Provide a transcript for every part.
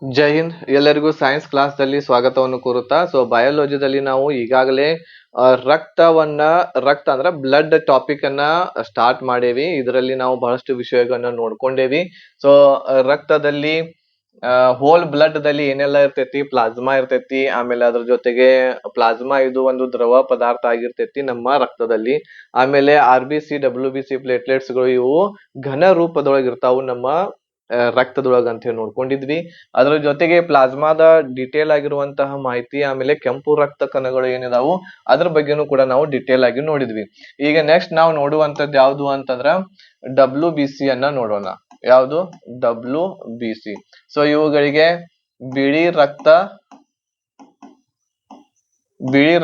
ಜೈ ಹಿಂದ್. ಎಲ್ಲರಿಗೂ science class ದಲ್ಲಿ ಸ್ವಾಗತವನ್ನು ಕೋರುತ್ತಾ. ಬಯಾಲಜಿದಲ್ಲಿ ನಾವು ಈಗಾಗಲೇ ರಕ್ತ ಅಂದ್ರೆ ಬ್ಲಡ್ ಟಾಪಿಕ್ ಅನ್ನ ಸ್ಟಾರ್ಟ್ ಮಾಡೇವಿ. ಇದರಲ್ಲಿ ನಾವು ಬಹಳಷ್ಟು ವಿಷಯಗಳನ್ನ ನೋಡ್ಕೊಂಡೇವಿ. ಸೊ ರಕ್ತದಲ್ಲಿ ಹೋಲ್ ಬ್ಲಡ್ ದಲ್ಲಿ ಏನೆಲ್ಲ ಇರ್ತೈತಿ, ಪ್ಲಾಸ್ಮಾ ಇರ್ತೈತಿ. ಆಮೇಲೆ ಅದ್ರ ಜೊತೆಗೆ ಪ್ಲಾಸ್ಮಾ ಇದು ಒಂದು ದ್ರವ ಪದಾರ್ಥ ಆಗಿರ್ತೈತಿ ನಮ್ಮ ರಕ್ತದಲ್ಲಿ. ಆಮೇಲೆ RBC WBC ಪ್ಲೇಟ್ಲೆಟ್ಸ್ ಗಳು ಇವು ಘನ ರೂಪದೊಳಗೆ ಇರ್ತಾವು ನಮ್ಮ ರಕ್ತದೊಳಗ ಅಂತ ಹೇಳಿ ನೋಡ್ಕೊಂಡಿದ್ವಿ. ಅದ್ರ ಜೊತೆಗೆ ಪ್ಲಾಸ್ಮಾದ ಡಿಟೇಲ್ ಆಗಿರುವಂತಹ ಮಾಹಿತಿ, ಆಮೇಲೆ ಕೆಂಪು ರಕ್ತ ಕಣಗಳು ಏನಿದಾವು ಅದ್ರ ಬಗ್ಗೆನೂ ಕೂಡ ನಾವು ಡಿಟೇಲ್ ಆಗಿ ನೋಡಿದ್ವಿ. ಈಗ ನೆಕ್ಸ್ಟ್ ನಾವು ನೋಡುವಂತದ್ದು ಯಾವುದು ಅಂತಂದ್ರ WBC ಅನ್ನ ನೋಡೋಣ. ಯಾವುದು WBC? ಸೊ ಇವುಗಳಿಗೆ ಬಿಳಿ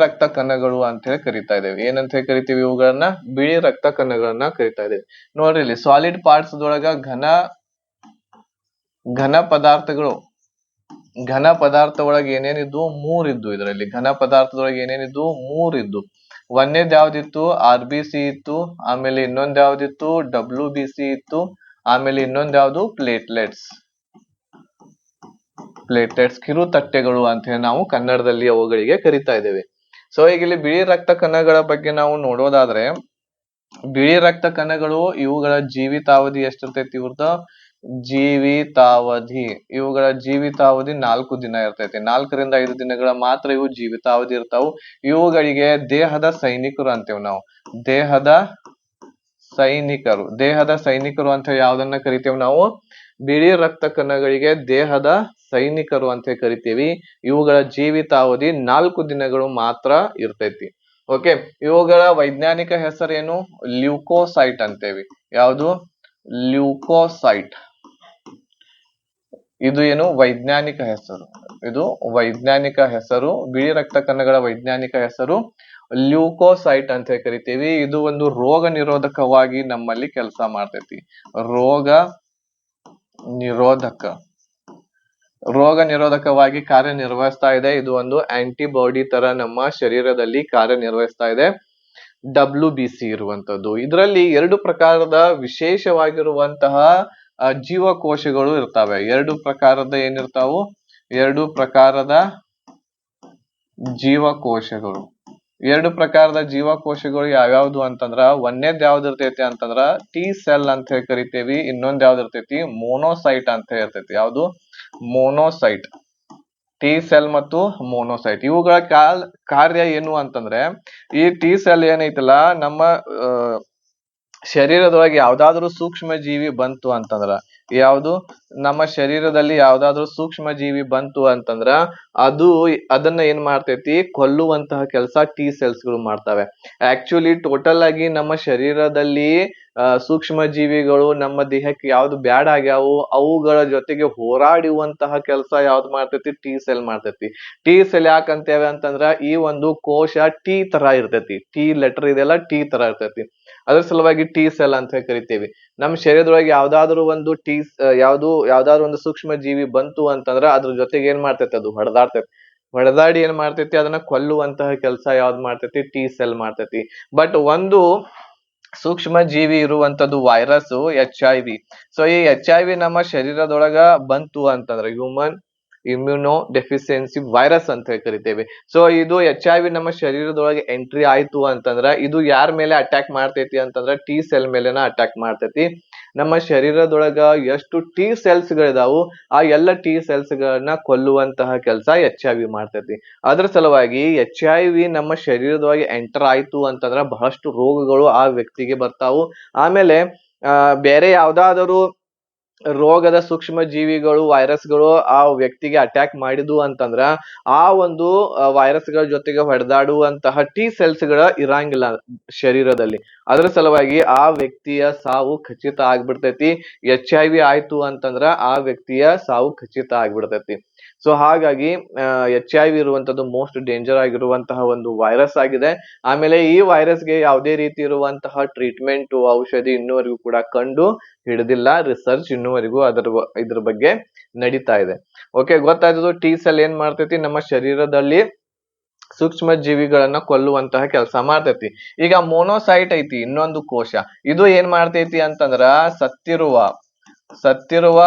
ರಕ್ತ ಕಣಗಳು ಅಂತ ಹೇಳಿ ಕರಿತಾ ಇದ್ದೇವೆ. ಏನಂತ ಹೇಳಿ ಕರಿತೀವಿ ಇವುಗಳನ್ನ? ಬಿಳಿ ರಕ್ತ ಕಣಗಳನ್ನ ಕರಿತಾ ಇದ್ದೇವೆ. ನೋಡ್ರಿ ಇಲ್ಲಿ ಸಾಲಿಡ್ ಪಾರ್ಟ್ಸ್ ದೊಳಗ ಘನ ಪದಾರ್ಥ ಒಳಗೆ ಏನೇನಿದ್ದು? ಮೂರಿದ್ದು. ಇದರಲ್ಲಿ ಘನ ಪದಾರ್ಥದೊಳಗೆ ಏನೇನಿದ್ದು? ಮೂರಿದ್ದು. ಒಂದೇದ್ ಯಾವ್ದಿತ್ತು? RBC ಇತ್ತು. ಆಮೇಲೆ ಇನ್ನೊಂದ್ ಯಾವ್ದಿತ್ತು? WBC ಇತ್ತು. ಆಮೇಲೆ ಇನ್ನೊಂದ್ ಯಾವ್ದು? ಪ್ಲೇಟ್ಲೆಟ್ಸ್, ಕಿರುತಟ್ಟೆಗಳು ಅಂತ ಹೇಳಿ ನಾವು ಕನ್ನಡದಲ್ಲಿ ಅವುಗಳಿಗೆ ಕರಿತಾ ಇದ್ದೇವೆ. ಸೊ ಈಗ ಇಲ್ಲಿ ಬಿಳಿ ರಕ್ತ ಕಣಗಳ ಬಗ್ಗೆ ನಾವು ನೋಡೋದಾದ್ರೆ, ಬಿಳಿ ರಕ್ತ ಕಣಗಳು ಇವುಗಳ ಜೀವಿತಾವಧಿ ಎಷ್ಟಿರ್ತೈತಿ? ಇವುಗಳ ಜೀವಿತಾವಧಿ 4 ದಿನ ಇರ್ತೈತಿ. 4 ರಿಂದ 5 ದಿನಗಳ ಮಾತ್ರ ಇವು ಜೀವಿತಾವಧಿ ಇರ್ತಾವು. ಇವುಗಳಿಗೆ ದೇಹದ ಸೈನಿಕರು ಅಂತೇವೆ ನಾವು. ದೇಹದ ಸೈನಿಕರು ಅಂತ ಯಾವ್ದನ್ನ ಕರಿತೇವೆ ನಾವು? ಬಿಳಿ ರಕ್ತ ಕಣಗಳಿಗೆ ದೇಹದ ಸೈನಿಕರು ಅಂತ ಕರಿತೀವಿ. ಇವುಗಳ ಜೀವಿತಾವಧಿ 4 ದಿನಗಳು ಮಾತ್ರ ಇರ್ತೈತಿ. ಓಕೆ, ಇವುಗಳ ವೈಜ್ಞಾನಿಕ ಹೆಸರೇನು? ಲ್ಯೂಕೋಸೈಟ್ ಅಂತೇವಿ. ಯಾವುದು? ಲ್ಯೂಕೋಸೈಟ್. ಇದು ಏನು? ವೈಜ್ಞಾನಿಕ ಹೆಸರು. ಬಿಳಿ ರಕ್ತ ಕಣಗಳ ವೈಜ್ಞಾನಿಕ ಹೆಸರು ಲ್ಯೂಕೋಸೈಟ್ ಅಂತ ಕರಿತೀವಿ. ಇದು ಒಂದು ರೋಗ ನಿರೋಧಕವಾಗಿ ನಮ್ಮಲ್ಲಿ ಕೆಲಸ ಮಾಡ್ತೈತಿ. ರೋಗ ನಿರೋಧಕವಾಗಿ ಕಾರ್ಯನಿರ್ವಹಿಸ್ತಾ ಇದೆ. ಇದು ಒಂದು ಆಂಟಿಬಾಡಿ ತರ ನಮ್ಮ ಶರೀರದಲ್ಲಿ ಕಾರ್ಯನಿರ್ವಹಿಸ್ತಾ ಇದೆ WBC ಇರುವಂತದ್ದು. ಇದರಲ್ಲಿ 2 ಪ್ರಕಾರದ ವಿಶೇಷವಾಗಿರುವಂತಹ ಜೀವಕೋಶಗಳು ಇರ್ತವೆ. 2 ಪ್ರಕಾರದ ಏನಿರ್ತಾವು? 2 ಪ್ರಕಾರದ ಜೀವಕೋಶಗಳು ಯಾವ್ಯಾವ್ದು ಅಂತಂದ್ರ, ಒಂದೇದ್ ಯಾವ್ದು ಇರ್ತೈತಿ ಅಂತಂದ್ರ T ಸೆಲ್ ಅಂತ ಹೇಳಿ ಕರಿತೇವಿ. ಇನ್ನೊಂದ್ ಯಾವ್ದು ಇರ್ತೈತಿ? ಮೋನೋಸೈಟ್ ಅಂತ ಇರ್ತೈತಿ. ಯಾವ್ದು? ಮೋನೋಸೈಟ್. T ಸೆಲ್ ಮತ್ತು ಮೋನೋಸೈಟ್. ಇವುಗಳ ಕಾರ್ಯ ಏನು ಅಂತಂದ್ರೆ, ಈ T ಸೆಲ್ ಏನೈತಲ್ಲ, ನಮ್ಮ ಶರೀರದೊಳಗೆ ಯಾವ್ದಾದ್ರು ಸೂಕ್ಷ್ಮ ಜೀವಿ ಬಂತು ಅಂತಂದ್ರ, ನಮ್ಮ ಶರೀರದಲ್ಲಿ ಯಾವ್ದಾದ್ರು ಸೂಕ್ಷ್ಮ ಜೀವಿ ಬಂತು ಅಂತಂದ್ರ ಅದನ್ನ ಏನ್ ಮಾಡ್ತೈತಿ? ಕೊಲ್ಲುವಂತಹ ಕೆಲಸ T ಸೆಲ್ಸ್ ಗಳು ಮಾಡ್ತವೆ. ಆಕ್ಚುಲಿ ಟೋಟಲ್ ಆಗಿ ನಮ್ಮ ಶರೀರದಲ್ಲಿ ಸೂಕ್ಷ್ಮ ಜೀವಿಗಳು ನಮ್ಮ ದೇಹಕ್ಕೆ ಯಾವ್ದು ಬ್ಯಾಡ್ ಆಗ್ಯಾವು ಅವುಗಳ ಜೊತೆಗೆ ಹೋರಾಡುವಂತಹ ಕೆಲಸ ಯಾವ್ದು ಮಾಡ್ತೈತಿ? T ಸೆಲ್ ಮಾಡ್ತೈತಿ. T ಸೆಲ್ ಯಾಕಂತೇವೆ ಅಂತಂದ್ರ, ಈ ಒಂದು ಕೋಶ T ತರ ಇರ್ತೈತಿ. T ಲೆಟರ್ ಇದೆಲ್ಲ T ತರ ಇರ್ತೈತಿ. ಅದ್ರ ಸಲುವಾಗಿ T ಸೆಲ್ ಅಂತ ಕರಿತೇವಿ. ನಮ್ಮ ಶರೀರದೊಳಗೆ ಯಾವ್ದಾದ್ರು ಒಂದು ಸೂಕ್ಷ್ಮ ಜೀವಿ ಬಂತು ಅಂತಂದ್ರ ಅದ್ರ ಜೊತೆಗೆ ಏನ್ ಮಾಡ್ತೈತಿ? ಅದು ಹೊಡೆದಾಡಿ ಏನ್ ಮಾಡ್ತೈತಿ? ಅದನ್ನ ಕೊಲ್ಲುವಂತಹ ಕೆಲಸ ಯಾವ್ದು ಮಾಡ್ತೈತಿ? T ಸೆಲ್ ಮಾಡ್ತೈತಿ. ಬಟ್ ಒಂದು ಸೂಕ್ಷ್ಮ ಜೀವಿ ಇರುವಂತದ್ದು ವೈರಸ್ HIV. ಸೊ ಈ HIV ನಮ್ಮ ಶರೀರದೊಳಗ ಬಂತು ಅಂತಂದ್ರೆ ಹ್ಯೂಮನ್ ಇಮ್ಯುನೋ ಡೆಫಿಷಿಯನ್ಸಿ ವೈರಸ್ ಅಂತ ಕರಿತೇವೆ. ಸೊ ಇದು HIV ನಮ್ಮ ಶರೀರದೊಳಗೆ ಎಂಟ್ರಿ ಆಯ್ತು ಅಂತಂದ್ರ ಇದು ಯಾರ ಮೇಲೆ ಅಟ್ಯಾಕ್ ಮಾಡ್ತೈತಿ ಅಂತಂದ್ರ T ಸೆಲ್ ಮೇಲೆನ ಅಟ್ಯಾಕ್ ಮಾಡ್ತೈತಿ. ನಮ್ಮ ಶರೀರದೊಳಗ ಎಷ್ಟು T ಸೆಲ್ಸ್ ಗಳಿದಾವು ಆ ಎಲ್ಲ T ಸೆಲ್ಸ್ ಗಳನ್ನ ಕೊಲ್ಲುವಂತಹ ಕೆಲಸ HIV ಮಾಡ್ತೈತಿ. ಅದ್ರ ಸಲುವಾಗಿ HIV ನಮ್ಮ ಶರೀರದೊಳಗೆ ಎಂಟರ್ ಆಯ್ತು ಅಂತಂದ್ರ ಬಹಳಷ್ಟು ರೋಗಗಳು ಆ ವ್ಯಕ್ತಿಗೆ ಬರ್ತಾವು. ಆಮೇಲೆ ಬೇರೆ ಯಾವ್ದಾದರೂ ರೋಗದ ಸೂಕ್ಷ್ಮ ಜೀವಿಗಳು, ವೈರಸ್ಗಳು ಆ ವ್ಯಕ್ತಿಗೆ ಅಟ್ಯಾಕ್ ಮಾಡಿದ್ವು ಅಂತಂದ್ರ ಆ ಒಂದು ವೈರಸ್ ಗಳ ಜೊತೆಗೆ ಹೊಡೆದಾಡುವಂತಹ T ಸೆಲ್ಸ್ ಗಳ ಇರಂಗಿಲ್ಲ ಶರೀರದಲ್ಲಿ. ಅದ್ರ ಸಲುವಾಗಿ ಆ ವ್ಯಕ್ತಿಯ ಸಾವು ಖಚಿತ ಆಗ್ಬಿಡ್ತೈತಿ. HIV ಆಯ್ತು ಅಂತಂದ್ರ ಆ ವ್ಯಕ್ತಿಯ ಸಾವು ಖಚಿತ ಆಗ್ಬಿಡ್ತೈತಿ. ಸೊ ಹಾಗಾಗಿ HIV ಇರುವಂತದ್ದು ಮೋಸ್ಟ್ ಡೇಂಜರ್ ಆಗಿರುವಂತಹ ಒಂದು ವೈರಸ್ ಆಗಿದೆ. ಆಮೇಲೆ ಈ ವೈರಸ್ಗೆ ಯಾವುದೇ ರೀತಿ ಇರುವಂತಹ ಟ್ರೀಟ್ಮೆಂಟ್, ಔಷಧಿ ಇನ್ನುವರೆಗೂ ಕೂಡ ಕಂಡು ಹಿಡಿದಿಲ್ಲ. ರಿಸರ್ಚ್ ಇನ್ನುವರೆಗೂ ಇದ್ರ ಬಗ್ಗೆ ನಡೀತಾ ಇದೆ. ಓಕೆ, ಗೊತ್ತಾಯ್ತದು. T ಸೆಲ್ ಏನ್ ಮಾಡ್ತೈತಿ? ನಮ್ಮ ಶರೀರದಲ್ಲಿ ಸೂಕ್ಷ್ಮ ಜೀವಿಗಳನ್ನ ಕೊಲ್ಲುವಂತಹ ಕೆಲಸ ಮಾಡ್ತೈತಿ. ಈಗ ಮೋನೋಸೈಟ್ ಐತಿ, ಇನ್ನೊಂದು ಕೋಶ. ಇದು ಏನ್ ಮಾಡ್ತೈತಿ ಅಂತಂದ್ರ ಸತ್ತಿರುವ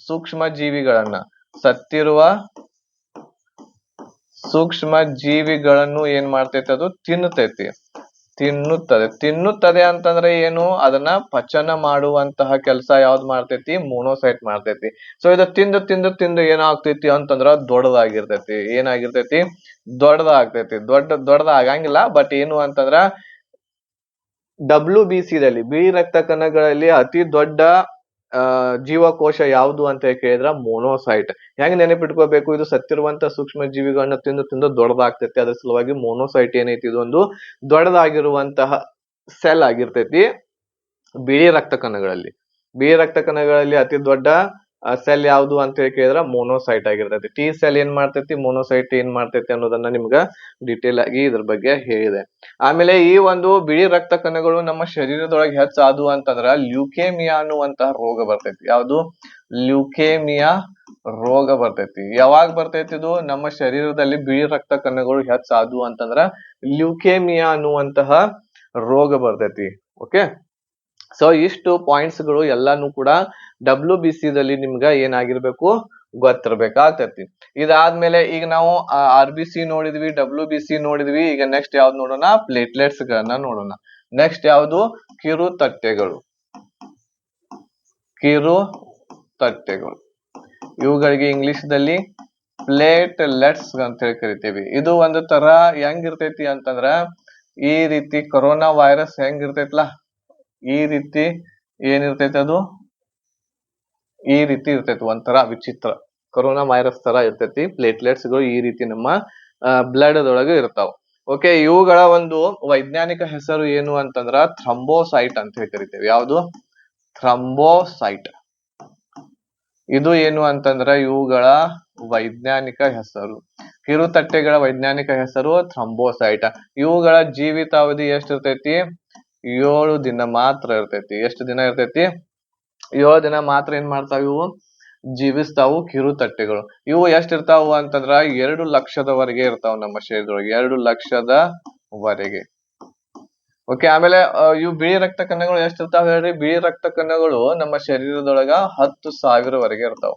ಸೂಕ್ಷ್ಮ ಜೀವಿಗಳನ್ನ ಸತ್ತಿರುವ ಸೂಕ್ಷ್ಮ ಜೀವಿಗಳನ್ನು ಏನ್ ಮಾಡ್ತೈತಿ, ಅದು ತಿನ್ನುತ್ತದೆ ಅಂತಂದ್ರೆ ಏನು, ಅದನ್ನ ಪಚನ ಮಾಡುವಂತಹ ಕೆಲಸ ಯಾವ್ದು ಮಾಡ್ತೈತಿ, ಮೋನೋಸೈಟ್ ಮಾಡ್ತೈತಿ. ಸೊ ಇದು ತಿಂದು ತಿಂದು ತಿಂದು ಏನಾಗ್ತೈತಿ ಅಂತಂದ್ರ ದೊಡ್ಡದಾಗಿರ್ತೈತಿ. ಏನಾಗಿರ್ತೈತಿ, ದೊಡ್ಡದಾಗ್ತೈತಿ. ದೊಡ್ಡದಾಗಂಗಿಲ್ಲ, ಬಟ್ ಏನು ಅಂತಂದ್ರ WBC ದಲ್ಲಿ ಬಿಳಿ ರಕ್ತ ಕಣಗಳಲ್ಲಿ ಅತಿ ದೊಡ್ಡ ಜೀವಕೋಶ ಯಾವುದು ಅಂತ ಕೇಳಿದ್ರ ಮೋನೋಸೈಟ್. ಹೆಂಗ್ ನೆನಪಿಟ್ಕೋಬೇಕು, ಇದು ಸತ್ತಿರುವಂತ ಸೂಕ್ಷ್ಮ ಜೀವಿಗಳನ್ನ ತಿಂದು ತಿಂದು ದೊಡ್ಡದಾಗ್ತೈತಿ. ಅದ್ರ ಸಲುವಾಗಿ ಮೋನೋಸೈಟ್ ಏನೈತಿ, ಇದೊಂದು ದೊಡ್ಡದಾಗಿರುವಂತಹ ಸೆಲ್ ಆಗಿರ್ತೈತಿ ಬಿಳಿ ರಕ್ತ ಕಣಗಳಲ್ಲಿ ಅತಿ ದೊಡ್ಡ ಸೆಲ್ ಯಾವುದು ಅಂತ ಕೇಳಿದ್ರ ಮೋನೋಸೈಟ್ ಆಗಿರ್ತೈತಿ. ಟಿ ಸೆಲ್ ಏನ್ ಮಾಡ್ತೈತಿ, ಮೋನೋಸೈಟ್ ಏನ್ ಮಾಡ್ತೈತಿ ಅನ್ನೋದನ್ನ ನಿಮ್ಗ ಡಿಟೇಲ್ ಆಗಿ ಇದ್ರ ಬಗ್ಗೆ ಹೇಳಿದೆ. ಆಮೇಲೆ ಈ ಒಂದು ಬಿಳಿ ರಕ್ತ ಕಣಗಳು ನಮ್ಮ ಶರೀರದೊಳಗೆ ಹೆಚ್ಚಾದವು ಅಂತಂದ್ರ ಲ್ಯೂಕೇಮಿಯಾ ಅನ್ನುವಂತಹ ರೋಗ ಬರ್ತೈತಿ. ಯಾವುದು, ಲ್ಯೂಕೇಮಿಯಾ ರೋಗ ಬರ್ತೈತಿ. ಯಾವಾಗ ಬರ್ತೈತಿ ಇದು, ನಮ್ಮ ಶರೀರದಲ್ಲಿ ಬಿಳಿ ರಕ್ತ ಕಣಗಳು ಹೆಚ್ಚಾದವು ಅಂತಂದ್ರ ಲ್ಯೂಕೇಮಿಯಾ ಅನ್ನುವಂತಹ ರೋಗ ಬರ್ತೈತಿ. ಓಕೆ, ಸೊ ಇಷ್ಟು ಪಾಯಿಂಟ್ಸ್ ಗಳು ಎಲ್ಲಾನು ಕೂಡ WBC ದಲ್ಲಿ ನಿಮ್ಗ ಏನಾಗಿರ್ಬೇಕು, ಗೊತ್ತಿರ್ಬೇಕಾಗ್ತೈತಿ. ಇದಾದ್ಮೇಲೆ ಈಗ ನಾವು RBC ನೋಡಿದ್ವಿ, WBC ನೋಡಿದ್ವಿ. ಈಗ ನೆಕ್ಸ್ಟ್ ಯಾವ್ದು ನೋಡೋಣ, ಪ್ಲೇಟ್ಲೆಟ್ಸ್ ಗಳನ್ನ ನೋಡೋಣ. ನೆಕ್ಸ್ಟ್ ಯಾವುದು, ಕಿರುತಟ್ಟೆಗಳು. ಇವುಗಳಿಗೆ ಇಂಗ್ಲಿಷ್ ದಲ್ಲಿ ಪ್ಲೇಟ್ಲೆಟ್ಸ್ ಅಂತ ಹೇಳಿ ಕರಿತೀವಿ. ಇದು ಒಂದು ತರ ಹೆಂಗಿರ್ತೈತಿ ಅಂತಂದ್ರ, ಈ ರೀತಿ ಕೊರೋನಾ ವೈರಸ್ ಹೆಂಗಿರ್ತೈತ್ಲಾ, ಈ ರೀತಿ ಏನಿರ್ತೈತಿ, ಅದು ಈ ರೀತಿ ಇರ್ತೈತಿ. ಒಂಥರ ವಿಚಿತ್ರ ಕೊರೋನಾ ವೈರಸ್ ತರ ಇರ್ತೈತಿ. ಪ್ಲೇಟ್ಲೆಟ್ಸ್ ಗಳು ಈ ರೀತಿ ನಮ್ಮ ಬ್ಲಡ್ ದೊಳಗೆ ಇರ್ತಾವ. ಓಕೆ, ಇವುಗಳ ಒಂದು ವೈಜ್ಞಾನಿಕ ಹೆಸರು ಏನು ಅಂತಂದ್ರ ಥ್ರಂಬೋಸೈಟ್ ಅಂತ ಹೇಳಿ ಕರಿತೇವೆ. ಯಾವುದು, ಥ್ರಂಬೋಸೈಟ್. ಇದು ಏನು ಅಂತಂದ್ರ ಇವುಗಳ ವೈಜ್ಞಾನಿಕ ಹೆಸರು. ಕಿರುತಟ್ಟೆಗಳ ವೈಜ್ಞಾನಿಕ ಹೆಸರು ಥ್ರಂಬೋಸೈಟ್. ಇವುಗಳ ಜೀವಿತಾವಧಿ ಎಷ್ಟಿರ್ತೈತಿ, 7 ದಿನ ಮಾತ್ರ ಇರ್ತೈತಿ. ಎಷ್ಟು ದಿನ ಇರ್ತೈತಿ, 7 ದಿನ ಮಾತ್ರ ಏನ್ ಮಾಡ್ತಾವ, ಇವು ಜೀವಿಸ್ತಾವು ಕಿರುತಟ್ಟೆಗಳು. ಇವು ಎಷ್ಟಿರ್ತಾವು ಅಂತಂದ್ರ 2 ಲಕ್ಷದವರೆಗೆ ಇರ್ತಾವ ನಮ್ಮ ಶರೀರದೊಳಗೆ, 2 ಲಕ್ಷದವರೆಗೆ. ಓಕೆ, ಆಮೇಲೆ ಇವು ಬಿಳಿ ರಕ್ತ ಕಣಗಳು ಎಷ್ಟಿರ್ತಾವ ಹೇಳ್ರಿ, ಬಿಳಿ ರಕ್ತ ಕಣಗಳು ನಮ್ಮ ಶರೀರದೊಳಗ 10,000 ವರೆಗೆ ಇರ್ತಾವ.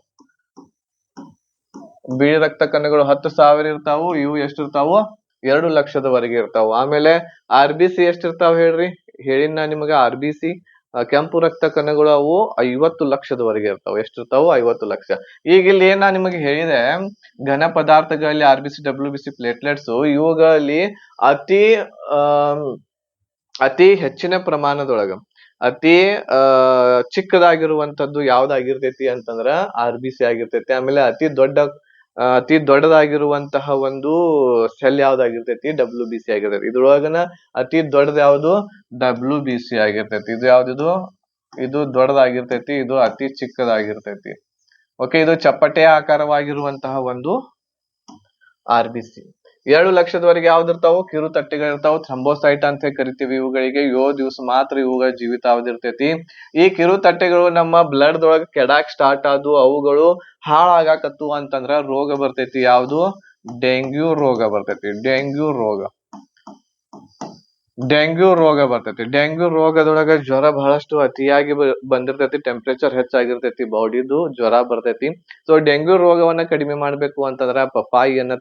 ಬಿಳಿ ರಕ್ತ ಕಣಗಳು 10,000 ಇರ್ತಾವು. ಇವು ಎಷ್ಟಿರ್ತಾವು, 2 ಲಕ್ಷದವರೆಗೆ ಇರ್ತಾವು. ಆಮೇಲೆ RBC ಎಷ್ಟಿರ್ತಾವ ಹೇಳ್ರಿ, ಹೇಳಿನ ನಿಮ್ಗ RBC ಕೆಂಪು ರಕ್ತ ಕಣಗಳು ಅವು 50 ಲಕ್ಷದವರೆಗೆ ಇರ್ತಾವ. ಎಷ್ಟಿರ್ತಾವು, 50 ಲಕ್ಷ. ಈಗ ಇಲ್ಲಿ ಏನ ನಿಮಗೆ ಹೇಳಿದೆ, ಘನ ಪದಾರ್ಥಗಳಲ್ಲಿ RBC, WBC, ಪ್ಲೇಟ್ಲೆಟ್ಸ್ ಇವುಗಳಲ್ಲಿ ಅತಿ ಹೆಚ್ಚಿನ ಪ್ರಮಾಣದೊಳಗ ಅತಿ ಚಿಕ್ಕದಾಗಿರುವಂತದ್ದು ಯಾವ್ದಾಗಿರ್ತೈತಿ ಅಂತಂದ್ರ RBC ಆಗಿರ್ತೈತಿ. ಆಮೇಲೆ ಅತಿ ದೊಡ್ಡದಾಗಿರುವಂತಹ ಒಂದು ಸೆಲ್ ಯಾವ್ದಾಗಿರ್ತೈತಿ, WBC ಆಗಿರ್ತೈತಿ. ಇದ್ರೊಳಗನ ಅತಿ ದೊಡ್ಡದು ಯಾವ್ದು, WBC ಆಗಿರ್ತೈತಿ. ಇದು ಯಾವ್ದು, ಇದು ದೊಡ್ಡದಾಗಿರ್ತೈತಿ. ಇದು ಅತಿ ಚಿಕ್ಕದಾಗಿರ್ತೈತಿ. ಓಕೆ, ಇದು ಚಪ್ಪಟೆ ಆಕಾರವಾಗಿರುವಂತಹ ಒಂದು RBC. 7 ಲಕ್ಷದವರೆಗೆ ಯಾವ್ದಿರ್ತಾವು, ಕಿರುತಟ್ಟೆಗಳಿರ್ತಾವು. ಥ್ರಂಬೋಸೈಟ್ ಅಂತ ಕರಿತೀವಿ. ಇವುಗಳಿಗೆ 7 ದಿವಸ ಮಾತ್ರ ಇವುಗಳ ಜೀವಿತಾವಧಿ ಇರ್ತೈತಿ. ಈ ಕಿರುತಟ್ಟೆಗಳು ನಮ್ಮ ಬ್ಲಡ್ ದೊಳಗ ಕೆಡಾಕ್ ಸ್ಟಾರ್ಟ್ ಆದು, ಅವುಗಳು ಹಾಳಾಗಾಕತ್ತು ಅಂತಂದ್ರ ರೋಗ ಬರ್ತೈತಿ. ಯಾವುದು, ಡೆಂಗ್ಯೂ ರೋಗ ಬರ್ತೈತಿ. ಡೆಂಗ್ಯೂ ರೋಗ ಬರ್ತೈತಿ. ಡೆಂಗ್ಯೂ ರೋಗದೊಳಗ ಜ್ವರ ಬಹಳಷ್ಟು ಅತಿಯಾಗಿ ಬಂದಿರ್ತೈತಿ. ಟೆಂಪರೇಚರ್ ಹೆಚ್ಚಾಗಿರ್ತೈತಿ, ಬಾಡಿದು ಜ್ವರ ಬರ್ತೈತಿ. ಸೊ ಡೆಂಗ್ಯೂ ರೋಗವನ್ನ ಕಡಿಮೆ ಮಾಡ್ಬೇಕು ಅಂತಂದ್ರ ಪಪ್ಪಾಯಿಯನ್ನ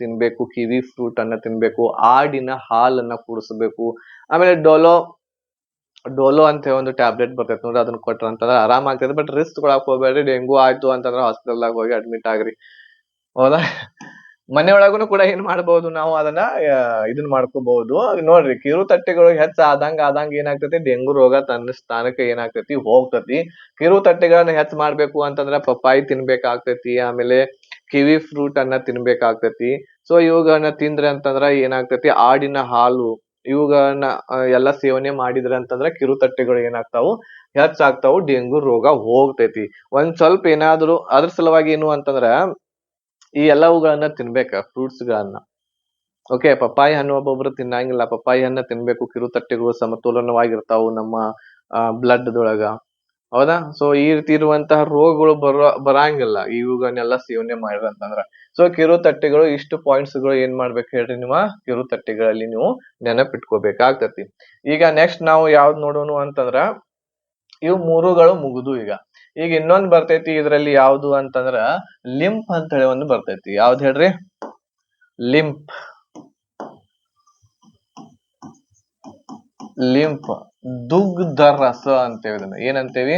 ತಿನ್ಬೇಕು, ಕಿವಿ ಫ್ರೂಟ್ ಅನ್ನ ತಿನ್ಬೇಕು, ಆಡಿನ ಹಾಲನ್ನ ಕುಡಿಸ್ಬೇಕು. ಆಮೇಲೆ ಡೋಲೋ ಅಂತ ಒಂದು ಟ್ಯಾಬ್ಲೆಟ್ ಬರ್ತೈತಿ ನೋಡ್ರಿ, ಅದನ್ನ ಕೊಟ್ರ ಅಂತಂದ್ರ ಆರಾಮ್ ಆಗ್ತೈತಿ. ಬಟ್ ರಿಸ್ಕ್ ತೊಗೊಳಕ್ ಹೋಗ್ಬೇಡ್ರಿ. ಡೆಂಗು ಆಯ್ತು ಅಂತಂದ್ರ ಹಾಸ್ಪಿಟಲ್ದಾಗ ಹೋಗಿ ಅಡ್ಮಿಟ್ ಆಗ್ರಿ. ಹೌದಾ, ಮನೆಯೊಳಗುನು ಕೂಡ ಏನ್ ಮಾಡ್ಬಹುದು, ನಾವು ಅದನ್ನ ಇದನ್ ಮಾಡ್ಕೋಬಹುದು. ನೋಡ್ರಿ, ಕಿರುತಟ್ಟೆಗಳು ಆದಂಗ ಏನಾಗ್ತೈತಿ, ಡೆಂಗು ರೋಗ ತನ್ನ ಸ್ಥಾನಕ್ಕೆ ಏನಾಗ್ತೈತಿ, ಹೋಗ್ತತಿ. ಕಿರುತಟ್ಟೆಗಳನ್ನ ಹೆಚ್ಚ ಮಾಡ್ಬೇಕು ಅಂತಂದ್ರ ಪಪ್ಪಾಯಿ ತಿನ್ಬೇಕಾಗ್ತೈತಿ. ಆಮೇಲೆ ಕಿವಿ ಫ್ರೂಟ್ ಅನ್ನ ತಿನ್ಬೇಕಾಗ್ತೈತಿ. ಸೊ ಇವುಗಳನ್ನ ತಿಂದ್ರೆ ಅಂತಂದ್ರ ಏನಾಗ್ತೈತಿ, ಆಡಿನ ಹಾಲು ಇವುಗಳನ್ನ ಎಲ್ಲಾ ಸೇವನೆ ಮಾಡಿದ್ರ ಅಂತಂದ್ರ ಕಿರುತಟ್ಟೆಗಳು ಏನಾಗ್ತಾವು, ಹೆಚ್ಚಾಗ್ತಾವು. ಡೆಂಗು ರೋಗ ಹೋಗ್ತೈತಿ. ಒಂದ್ ಸ್ವಲ್ಪ ಏನಾದ್ರು ಅದ್ರ ಸಲುವಾಗಿ ಏನು ಅಂತಂದ್ರ ಈ ಎಲ್ಲವುಗಳನ್ನ ತಿನ್ಬೇಕ, ಫ್ರೂಟ್ಸ್ ಗಳನ್ನ. ಓಕೆ, ಪಪ್ಪಾಯಿ ಹಣ್ಣು ಒಬ್ಬೊಬ್ರು ತಿನ್ನಂಗಿಲ್ಲ. ಪಪ್ಪಾಯಿ ಹಣ್ಣ ತಿನ್ಬೇಕು. ಕಿರುತಟ್ಟೆಗಳು ಸಮತೋಲನವಾಗಿರ್ತಾವು ನಮ್ಮ ಬ್ಲಡ್ ದೊಳಗ. ಹೌದಾ, ಸೊ ಈ ರೀತಿ ಇರುವಂತಹ ರೋಗಗಳು ಬರಂಗಿಲ್ಲ ಇವುಗಳನ್ನೆಲ್ಲ ಸೇವನೆ ಮಾಡಿದ್ರ ಅಂತಂದ್ರ. ಸೊ ಕಿರುತಟ್ಟೆಗಳು ಇಷ್ಟು ಪಾಯಿಂಟ್ಸ್ ಗಳು ಏನ್ ಮಾಡ್ಬೇಕು ಹೇಳ್ರಿ, ನಿಮ್ಮ ಕಿರುತಟ್ಟೆಗಳಲ್ಲಿ ನೀವು ನೆನಪಿಟ್ಕೋಬೇಕಾಗ್ತತಿ. ಈಗ ನೆಕ್ಸ್ಟ್ ನಾವು ಯಾವ್ದು ನೋಡೋಣ ಅಂತಂದ್ರ, ಇವು ಮೂರುಗಳು ಮುಗಿದು. ಈಗ ಈಗ ಇನ್ನೊಂದ್ ಬರ್ತೈತಿ ಇದ್ರಲ್ಲಿ ಯಾವ್ದು ಅಂತಂದ್ರ ಲಿಂಪ್ ಅಂತ ಹೇಳಿ ಒಂದು ಬರ್ತೈತಿ. ಯಾವ್ದು ಹೇಳ್ರಿ? ಲಿಂಪ್. ಲಿಂಪ್ ದುಗ್ಧ ರಸ ಅಂತೇವಿ. ಇದನ್ನ ಏನಂತೇವಿ?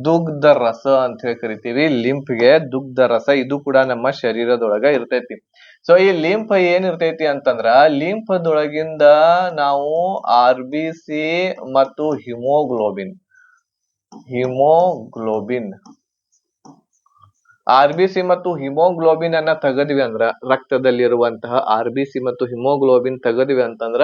ದುಗ್ಧ ರಸ ಅಂತ ಹೇಳಿ ಕರಿತೀವಿ. ಲಿಂಪ್ಗೆ ದುಗ್ಧ ರಸ, ಇದು ಕೂಡ ನಮ್ಮ ಶರೀರದೊಳಗ ಇರ್ತೈತಿ. ಸೊ ಈ ಲಿಂಪ್ ಏನಿರ್ತೈತಿ ಅಂತಂದ್ರ ಲಿಂಪದೊಳಗಿಂದ ನಾವು RBC ಮತ್ತು ಹಿಮೋಗ್ಲೋಬಿನ್ RBC ಮತ್ತು ಹಿಮೋಗ್ಲೋಬಿನ್ ಅನ್ನ ತೆಗದ್ವಿ ಅಂದ್ರ, ರಕ್ತದಲ್ಲಿರುವಂತಹ RBC ಮತ್ತು ಹಿಮೋಗ್ಲೋಬಿನ್ ತೆಗದ್ವಿ ಅಂತಂದ್ರ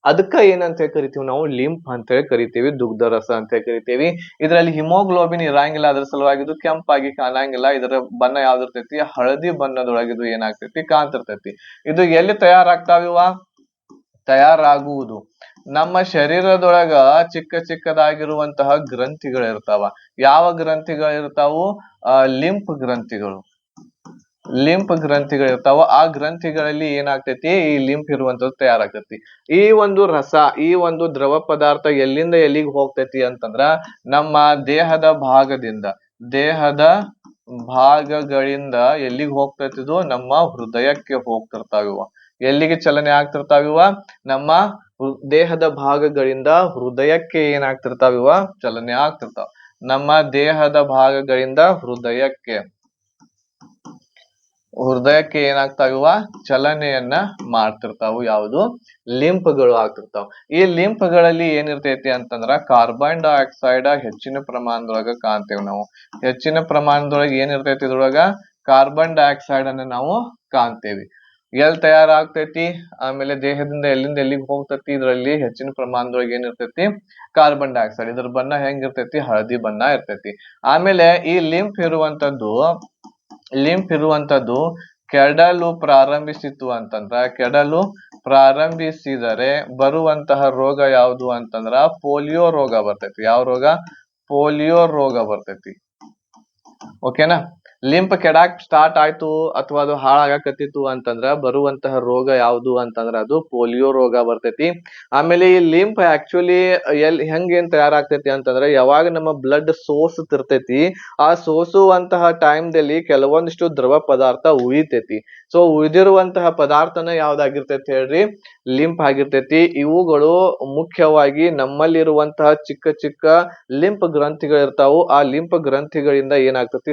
ಅದಕ್ಕ ಏನಂತ ಹೇಳಿ ಕರಿತೀವಿ ನಾವು? ಲಿಂಪ್ ಅಂತ ಹೇಳಿ ಕರಿತೀವಿ, ದುಗ್ಧ ರಸ ಅಂತ ಹೇಳಿ ಕರಿತೀವಿ. ಇದ್ರಲ್ಲಿ ಹಿಮೋಗ್ಲೋಬಿನ್ ಇರಂಗಿಲ್ಲ, ಅದ್ರ ಸಲುವಾಗಿ ಇದು ಕೆಂಪಾಗಿ ಕಾಣಂಗಿಲ್ಲ. ಇದರ ಬಣ್ಣ ಯಾವ್ದಿರ್ತೈತಿ? ಹಳದಿ ಬಣ್ಣದೊಳಗಿದು ಏನಾಗ್ತೈತಿ? ಕಾಣ್ತಿರ್ತೈತಿ. ಇದು ಎಲ್ಲಿ ತಯಾರಾಗ್ತಾವಿವ? ತಯಾರಾಗುವುದು ನಮ್ಮ ಶರೀರದೊಳಗ ಚಿಕ್ಕ ಚಿಕ್ಕದಾಗಿರುವಂತಹ ಗ್ರಂಥಿಗಳಿರ್ತಾವ. ಯಾವ ಗ್ರಂಥಿಗಳಿರ್ತಾವು? ಲಿಂಪ್ ಗ್ರಂಥಿಗಳು. ಗ್ರಂಥಿಗಳಿರ್ತಾವ. ಆ ಗ್ರಂಥಿಗಳಲ್ಲಿ ಏನಾಗ್ತೈತಿ? ಈ ಲಿಂಪ್ ಇರುವಂತದ್ದು ತಯಾರಾಗ್ತೈತಿ. ಈ ಒಂದು ರಸ, ಈ ಒಂದು ದ್ರವ ಪದಾರ್ಥ ಎಲ್ಲಿಂದ ಎಲ್ಲಿಗೆ ಹೋಗ್ತೈತಿ ಅಂತಂದ್ರ ನಮ್ಮ ದೇಹದ ಭಾಗಗಳಿಂದ ಎಲ್ಲಿಗೆ ಹೋಗ್ತೈತಿದು? ನಮ್ಮ ಹೃದಯಕ್ಕೆ ಹೋಗ್ತಿರ್ತಾವಿವ. ಎಲ್ಲಿಗೆ ಚಲನೆ ಆಗ್ತಿರ್ತಾವಿವ? ನಮ್ಮ ದೇಹದ ಭಾಗಗಳಿಂದ ಹೃದಯಕ್ಕೆ ಏನಾಗ್ತಿರ್ತಾವಿವ? ಚಲನೆ ಆಗ್ತಿರ್ತಾವ. ನಮ್ಮ ದೇಹದ ಭಾಗಗಳಿಂದ ಹೃದಯಕ್ಕೆ ಏನಾಗ್ತಾವಿವ? ಚಲನೆಯನ್ನ ಮಾಡ್ತಿರ್ತಾವು. ಯಾವುದು? ಲಿಂಪ್ಗಳು ಆಗ್ತಿರ್ತಾವ. ಈ ಲಿಂಪ್ಗಳಲ್ಲಿ ಏನಿರ್ತೈತಿ ಅಂತಂದ್ರ ಕಾರ್ಬನ್ ಡೈಆಕ್ಸೈಡ್ ಹೆಚ್ಚಿನ ಪ್ರಮಾಣದೊಳಗ ಕಾಣ್ತೇವೆ ನಾವು. ಹೆಚ್ಚಿನ ಪ್ರಮಾಣದೊಳಗೆ ಏನಿರ್ತೈತಿ? ಇದ್ರೊಳಗ ಕಾರ್ಬನ್ ಡೈಆಕ್ಸೈಡ್ ಅನ್ನ ನಾವು ಕಾಣ್ತೇವಿ. ಎಲ್ಲಿ ತಯಾರಾಗ್ತೈತಿ? ಆಮೇಲೆ ದೇಹದಿಂದ ಎಲ್ಲಿಂದ ಎಲ್ಲಿಗೆ ಹೋಗ್ತೈತಿ? ಇದರಲ್ಲಿ ಹೆಚ್ಚಿನ ಪ್ರಮಾಣದೊಳಗೆ ಏನಿರ್ತೈತಿ? Carbon dioxide. ಇದ್ರ ಬಣ್ಣ ಹೆಂಗಿರ್ತೈತಿ? ಹಳದಿ ಬಣ್ಣ ಇರ್ತೈತಿ. ಆಮೇಲೆ ಈ ಲಿಂಪ್ ಇರುವಂತದ್ದು ಕೆಡಲು ಪ್ರಾರಂಭಿಸಿತು ಅಂತಂದ್ರ, ಕೆಡಲು ಪ್ರಾರಂಭಿಸಿದರೆ ಬರುವಂತಹ ರೋಗ ಯಾವುದು ಅಂತಂದ್ರ ಪೋಲಿಯೋ ರೋಗ ಬರ್ತೈತಿ. ಯಾವ ರೋಗ? ಪೋಲಿಯೋ ರೋಗ ಬರ್ತೈತಿ. ಓಕೆನಾ? ಲಿಂಪ್ ಕೆಡಾಕ್ ಸ್ಟಾರ್ಟ್ ಆಯ್ತು ಅಥವಾ ಅದು ಹಾಳಾಗಕತ್ತಿತ್ತು ಅಂತಂದ್ರ ಬರುವಂತಹ ರೋಗ ಯಾವುದು ಅಂತಂದ್ರ ಅದು ಪೋಲಿಯೋ ರೋಗ ಬರ್ತೈತಿ. ಆಮೇಲೆ ಈ ಲಿಂಪ್ ಆಕ್ಚುಲಿ ಹೆಂಗೇನ್ ತಯಾರಾಗ್ತೈತಿ ಅಂತಂದ್ರ ಯಾವಾಗ ನಮ್ಮ ಬ್ಲಡ್ ಸೋಸುತ್ತಿರ್ತೈತಿ, ಆ ಸೋಸುವಂತಹ ಟೈಮ್ದಲ್ಲಿ ಕೆಲವೊಂದಿಷ್ಟು ದ್ರವ ಪದಾರ್ಥ ಉಳಿತೈತಿ. ಸೊ ಉಳಿದಿರುವಂತಹ ಪದಾರ್ಥನ ಯಾವ್ದಾಗಿರ್ತೈತಿ ಹೇಳ್ರಿ? ಲಿಂಪ್ ಆಗಿರ್ತೈತಿ. ಇವುಗಳು ಮುಖ್ಯವಾಗಿ ನಮ್ಮಲ್ಲಿರುವಂತಹ ಚಿಕ್ಕ ಚಿಕ್ಕ ಲಿಂಪ್ ಗ್ರಂಥಿಗಳಿರ್ತಾವು. ಆ ಲಿಂಪ್ ಗ್ರಂಥಿಗಳಿಂದ ಏನಾಗ್ತೈತಿ?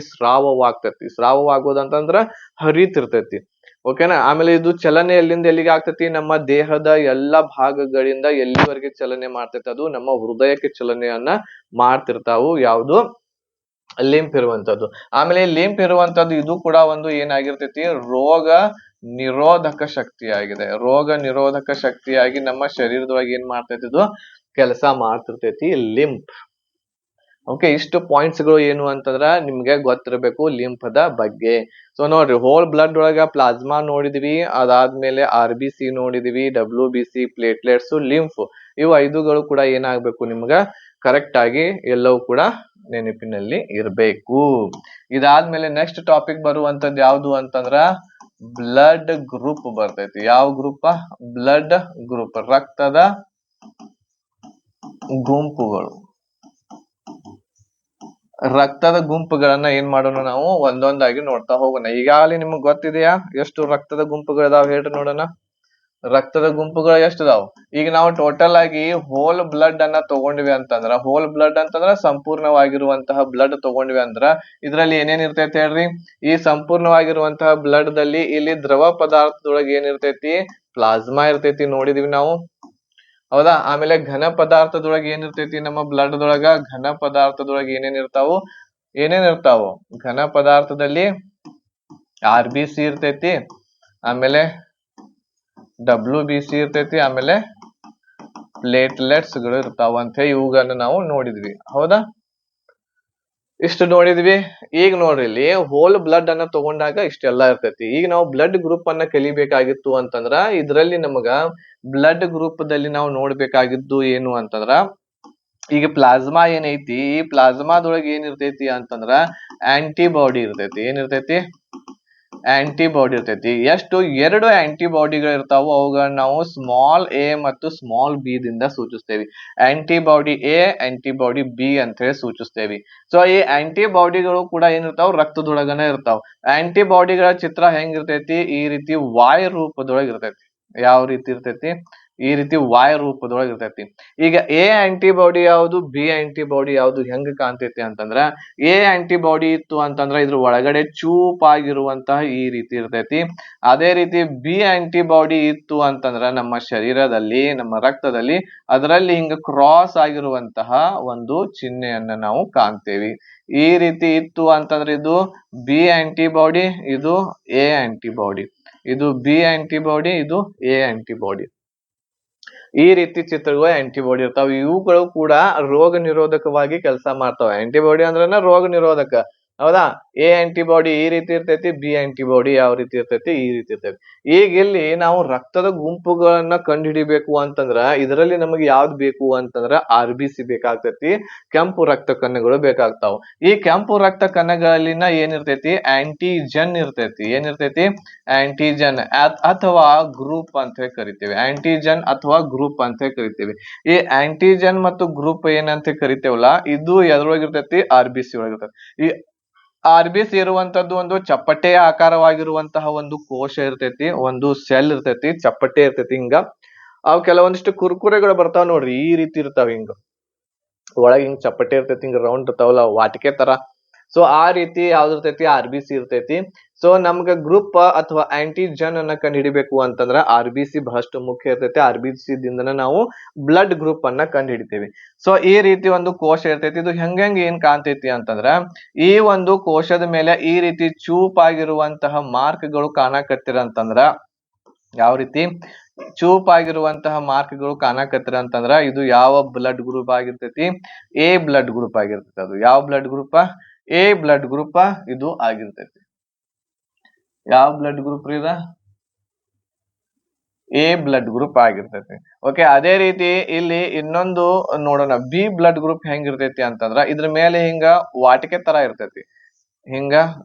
ಸ್ರಾವವಾಗೋದಂತಂದ್ರ ಹರಿತಿರ್ತೈತಿ. ಓಕೆನಾ? ಆಮೇಲೆ ಇದು ಚಲನೆ ಎಲ್ಲಿಂದ ಎಲ್ಲಿಗೆ ಆಗ್ತೈತಿ? ನಮ್ಮ ದೇಹದ ಎಲ್ಲಾ ಭಾಗಗಳಿಂದ ಎಲ್ಲಿವರೆಗೆ ಚಲನೆ ಮಾಡ್ತೈತಿ? ಅದು ನಮ್ಮ ಹೃದಯಕ್ಕೆ ಚಲನೆಯನ್ನ ಮಾಡ್ತಿರ್ತಾವು. ಯಾವುದು? ಲಿಂಪ್ ಇರುವಂತದ್ದು. ಆಮೇಲೆ ಲಿಂಪ್ ಇರುವಂತದ್ದು ಇದು ಕೂಡ ಒಂದು ಏನಾಗಿರ್ತೈತಿ? ರೋಗ ನಿರೋಧಕ ಶಕ್ತಿಯಾಗಿದೆ. ರೋಗ ನಿರೋಧಕ ಶಕ್ತಿಯಾಗಿ ನಮ್ಮ ಶರೀರದೊಳಗೆ ಏನ್ ಮಾಡ್ತೈತಿ? ಇದು ಕೆಲಸ ಮಾಡ್ತಿರ್ತೈತಿ ಲಿಂಪ್. ಓಕೆ, ಇಷ್ಟು ಪಾಯಿಂಟ್ಸ್ ಗಳು ಏನು ಅಂತಂದ್ರ ನಿಮ್ಗೆ ಗೊತ್ತಿರಬೇಕು ಲಿಂಫದ ಬಗ್ಗೆ. ಸೊ ನೋಡ್ರಿ, ಹೋಲ್ ಬ್ಲಡ್ ಒಳಗ ಪ್ಲಾಸ್ಮಾ ನೋಡಿದ್ವಿ, ಅದಾದ್ಮೇಲೆ RBC ನೋಡಿದ್ವಿ, WBC, ಪ್ಲೇಟ್ಲೆಟ್ಸ್, ಲಿಂಫ್, ಇವು 5ಗಳು ಕೂಡ ಏನಾಗ್ಬೇಕು? ನಿಮ್ಗ ಕರೆಕ್ಟ್ ಆಗಿ ಎಲ್ಲವೂ ಕೂಡ ನೆನಪಿನಲ್ಲಿ ಇರ್ಬೇಕು. ಇದಾದ್ಮೇಲೆ ನೆಕ್ಸ್ಟ್ ಟಾಪಿಕ್ ಬರುವಂತದ್ದು ಯಾವ್ದು ಅಂತಂದ್ರ ಬ್ಲಡ್ ಗ್ರೂಪ್ ಬರ್ತೈತಿ. ಯಾವ ಗ್ರೂಪ್? ಬ್ಲಡ್ ಗ್ರೂಪ್, ರಕ್ತದ ಗುಂಪುಗಳು. ರಕ್ತದ ಗುಂಪುಗಳನ್ನ ಏನ್ ಮಾಡೋಣ? ನಾವು ಒಂದೊಂದಾಗಿ ನೋಡ್ತಾ ಹೋಗೋಣ. ಈಗಾಗಲೇ ನಿಮ್ಗೆ ಗೊತ್ತಿದೆಯಾ ಎಷ್ಟು ರಕ್ತದ ಗುಂಪುಗಳಿದಾವ್? ಹೇಳ್ರಿ ನೋಡೋಣ. ರಕ್ತದ ಗುಂಪುಗಳು ಎಷ್ಟಿದಾವ್? ಈಗ ನಾವು ಟೋಟಲ್ ಆಗಿ ಹೋಲ್ ಬ್ಲಡ್ ಅನ್ನ ತಗೊಂಡ್ವಿ ಅಂತಂದ್ರ, ಹೋಲ್ ಬ್ಲಡ್ ಅಂತಂದ್ರ ಸಂಪೂರ್ಣವಾಗಿರುವಂತಹ ಬ್ಲಡ್ ತಗೊಂಡ್ವಿ ಅಂದ್ರ ಇದ್ರಲ್ಲಿ ಏನೇನ್ ಇರ್ತೈತಿ ಹೇಳ್ರಿ? ಈ ಸಂಪೂರ್ಣವಾಗಿರುವಂತಹ ಬ್ಲಡ್ ದಲ್ಲಿ ಇಲ್ಲಿ ದ್ರವ ಪದಾರ್ಥದೊಳಗೆ ಏನಿರ್ತೈತಿ? ಪ್ಲಾಸ್ಮಾ ಇರ್ತೈತಿ, ನೋಡಿದೀವಿ ನಾವು, ಹೌದಾ? ಆಮೇಲೆ ಘನ ಪದಾರ್ಥದೊಳಗೆ ಏನಿರ್ತೈತಿ? ನಮ್ಮ ಬ್ಲಡ್ ದೊಳಗ ಘನ ಪದಾರ್ಥದೊಳಗೆ ಏನೇನಿರ್ತಾವು? ಘನ ಪದಾರ್ಥದಲ್ಲಿ RBC ಇರ್ತೈತಿ, ಆಮೇಲೆ WBC ಇರ್ತೈತಿ, ಆಮೇಲೆ ಪ್ಲೇಟ್ಲೆಟ್ಸ್ ಗಳು ಇರ್ತಾವ ಅಂತ ಹೇಳಿ ಇವುಗಳನ್ನ ನಾವು ನೋಡಿದ್ವಿ, ಹೌದಾ? ಇಷ್ಟು ನೋಡಿದ್ವಿ. ಈಗ ನೋಡ್ರಿ, ಇಲ್ಲಿ ಹೋಲ್ ಬ್ಲಡ್ ಅನ್ನ ತಗೊಂಡಾಗ ಇಷ್ಟೆಲ್ಲಾ ಇರ್ತೈತಿ. ಈಗ ನಾವು ಬ್ಲಡ್ ಗ್ರೂಪ್ ಅನ್ನ ಕಲಿಬೇಕಾಗಿತ್ತು ಅಂತಂದ್ರ ಇದ್ರಲ್ಲಿ ನಮಗ ಬ್ಲಡ್ ಗ್ರೂಪ್ ದಲ್ಲಿ ನಾವು ನೋಡ್ಬೇಕಾಗಿದ್ದು ಏನು ಅಂತಂದ್ರ, ಈಗ ಪ್ಲಾಸ್ಮಾ ಏನೈತಿ, ಈ ಪ್ಲಾಸ್ಮಾದೊಳಗೆ ಏನಿರ್ತೈತಿ ಅಂತಂದ್ರ ಆಂಟಿಬಾಡಿ ಇರ್ತೈತಿ. ಏನಿರ್ತೈತಿ? ಆಂಟಿಬಾಡಿ ಇರ್ತೈತಿ. ಎಷ್ಟು? 2 ಆಂಟಿಬಾಡಿಗಳು ಇರ್ತಾವ. ಅವುಗಳನ್ನ ನಾವು ಸ್ಮಾಲ್ ಎ ಮತ್ತು ಸ್ಮಾಲ್ ಬಿ ದಿಂದ ಸೂಚಿಸ್ತೇವೆ. ಆಂಟಿಬಾಡಿ ಎ, ಆಂಟಿಬಾಡಿ ಬಿ ಅಂತ ಹೇಳಿ ಸೂಚಿಸ್ತೇವೆ. ಸೊ ಈ ಆಂಟಿಬಾಡಿಗಳು ಕೂಡ ಏನಿರ್ತಾವ? ರಕ್ತದೊಳಗನೆ ಇರ್ತಾವ. ಆಂಟಿಬಾಡಿಗಳ ಚಿತ್ರ ಹೆಂಗಿರ್ತೈತಿ? ಈ ರೀತಿ ವಾಯು ರೂಪದೊಳಗೆ ಇರ್ತೈತಿ. ಯಾವ ರೀತಿ ಇರ್ತೈತಿ? ಈ ರೀತಿ ವಾಯು ರೂಪದೊಳಗೆ ಇರ್ತೈತಿ. ಈಗ ಎ ಆಂಟಿಬಾಡಿ ಯಾವುದು, ಬಿ ಆಂಟಿಬಾಡಿ ಯಾವುದು ಹೆಂಗ್ ಕಾಣ್ತೈತಿ ಅಂತಂದ್ರ, ಎ ಆಂಟಿಬಾಡಿ ಇತ್ತು ಅಂತಂದ್ರ ಇದ್ರ ಒಳಗಡೆ ಚೂಪಾಗಿರುವಂತಹ ಈ ರೀತಿ ಇರ್ತೈತಿ. ಅದೇ ರೀತಿ ಬಿ ಆಂಟಿಬಾಡಿ ಇತ್ತು ಅಂತಂದ್ರ ನಮ್ಮ ಶರೀರದಲ್ಲಿ, ನಮ್ಮ ರಕ್ತದಲ್ಲಿ ಅದರಲ್ಲಿ ಹಿಂಗ ಕ್ರಾಸ್ ಆಗಿರುವಂತಹ ಒಂದು ಚಿಹ್ನೆಯನ್ನ ನಾವು ಕಾಣ್ತೇವಿ. ಈ ರೀತಿ ಇತ್ತು ಅಂತಂದ್ರೆ ಇದು ಬಿ ಆಂಟಿಬಾಡಿ, ಇದು ಎ ಆಂಟಿಬಾಡಿ. ಇದು ಬಿ ಆಂಟಿಬಾಡಿ, ಇದು ಎ ಆಂಟಿಬಾಡಿ. ಈ ರೀತಿ ಚಿತ್ರಗಳು ಆಂಟಿಬಾಡಿ ಇರ್ತಾವ. ಇವುಗಳು ಕೂಡ ರೋಗ ನಿರೋಧಕವಾಗಿ ಕೆಲಸ ಮಾಡ್ತಾವ. ಆಂಟಿಬಾಡಿ ಅಂದ್ರನ ರೋಗ ನಿರೋಧಕ, ಹೌದಾ? ಎ ಆಂಟಿಬಾಡಿ ಈ ರೀತಿ ಇರ್ತೈತಿ, ಬಿ ಆಂಟಿಬಾಡಿ ಯಾವ ರೀತಿ ಇರ್ತೈತಿ? ಈ ರೀತಿ ಇರ್ತೈತಿ. ಈಗ ಇಲ್ಲಿ ನಾವು ರಕ್ತದ ಗುಂಪುಗಳನ್ನ ಕಂಡುಹಿಡಿಬೇಕು ಅಂತಂದ್ರ ಇದರಲ್ಲಿ ನಮಗೆ ಯಾವ್ದು ಬೇಕು ಅಂತಂದ್ರ RBC ಬೇಕಾಗ್ತೈತಿ, ಕೆಂಪು ರಕ್ತ ಕಣಗಳು ಬೇಕಾಗ್ತಾವ. ಈ ಕೆಂಪು ರಕ್ತ ಕಣಗಳಲ್ಲಿನ ಏನಿರ್ತೈತಿ? ಆಂಟಿಜನ್ ಇರ್ತೈತಿ. ಏನಿರ್ತೈತಿ? ಆಂಟಿಜನ್ ಅಥವಾ ಗ್ರೂಪ್ ಅಂತ ಹೇಳಿ ಕರಿತೇವೆ. ಆಂಟಿಜನ್ ಅಥವಾ ಗ್ರೂಪ್ ಅಂತ ಹೇಳಿ ಕರಿತೇವೆ. ಈ ಆಂಟಿಜನ್ ಮತ್ತು ಗ್ರೂಪ್ ಏನಂತ ಕರಿತೇವಲ್ಲ, ಇದು ಎದ್ರೊಳಗಿರ್ತೈತಿ? RBC ಒಳಗಿರ್ತೈತಿ. ಈ RBC ಇರುವಂತದ್ದು ಒಂದು ಚಪ್ಪಟೆಯ ಆಕಾರವಾಗಿರುವಂತಹ ಒಂದು ಕೋಶ ಇರ್ತೈತಿ, ಒಂದು ಸೆಲ್ ಇರ್ತೈತಿ, ಚಪ್ಪಟೆ ಇರ್ತೈತಿ. ಹಿಂಗ ಅವು ಕೆಲವೊಂದಿಷ್ಟು ಕುರ್ಕುರೆಗಳು ಬರ್ತಾವ ನೋಡ್ರಿ, ಈ ರೀತಿ ಇರ್ತಾವ. ಹಿಂಗ ಒಳಗೆ ಹಿಂಗ್ ಚಪ್ಪಟೆ ಇರ್ತೈತಿ, ಹಿಂಗ ರೌಂಡ್ ಇರ್ತಾವಲ್ಲ, ವಾಟಿಕೆ ತರ. ಸೊ ಆ ರೀತಿ ಯಾವ್ದು ಇರ್ತೈತಿ? RBC ಇರ್ತೈತಿ. ಸೊ ನಮ್ಗ ಗ್ರೂಪ್ ಅಥವಾ ಆಂಟಿಜನ್ ಅನ್ನ ಕಂಡು ಹಿಡಿಬೇಕು ಅಂತಂದ್ರ RBC ಬಹಳಷ್ಟು ಮುಖ್ಯ ಇರ್ತೈತಿ. RBC ದಿಂದನ ನಾವು ಬ್ಲಡ್ ಗ್ರೂಪ್ ಅನ್ನ ಕಂಡು ಹಿಡಿತೇವೆ. ಸೊ ಈ ರೀತಿ ಒಂದು ಕೋಶ ಇರ್ತೈತಿ. ಇದು ಹೆಂಗ್ ಏನ್ ಕಾಣ್ತೈತಿ ಅಂತಂದ್ರ, ಈ ಒಂದು ಕೋಶದ ಮೇಲೆ ಈ ರೀತಿ ಚೂಪಾಗಿರುವಂತಹ ಮಾರ್ಕ್ಗಳು ಕಾಣಕತ್ತಿರ ಅಂತಂದ್ರ, ಯಾವ ರೀತಿ ಚೂಪಾಗಿರುವಂತಹ ಮಾರ್ಕ್ಗಳು ಕಾಣಕತ್ತಿರ ಅಂತಂದ್ರ ಇದು ಯಾವ ಬ್ಲಡ್ ಗ್ರೂಪ್ ಆಗಿರ್ತೈತಿ? ಎ ಬ್ಲಡ್ ಗ್ರೂಪ್ ಆಗಿರ್ತೈತಿ. ಅದು ಯಾವ blood group? A blood group ಇದು ಆಗಿರ್ತೈತಿ. ಯಾವ ಬ್ಲಡ್ ಗ್ರೂಪ್ ರೀ? ಇದ ಎ ಬ್ಲಡ್ ಗ್ರೂಪ್ ಆಗಿರ್ತೈತಿ. ಓಕೆ, ಅದೇ ರೀತಿ ಇಲ್ಲಿ ಇನ್ನೊಂದು ನೋಡೋಣ. ಬಿ ಬ್ಲಡ್ ಗ್ರೂಪ್ ಹೆಂಗಿರ್ತೈತಿ ಅಂತಂದ್ರ ಇದ್ರ ಮೇಲೆ ಹಿಂಗ ವಾಟಿಕೆ ತರ ಇರ್ತೈತಿ, ಹಿಂಗ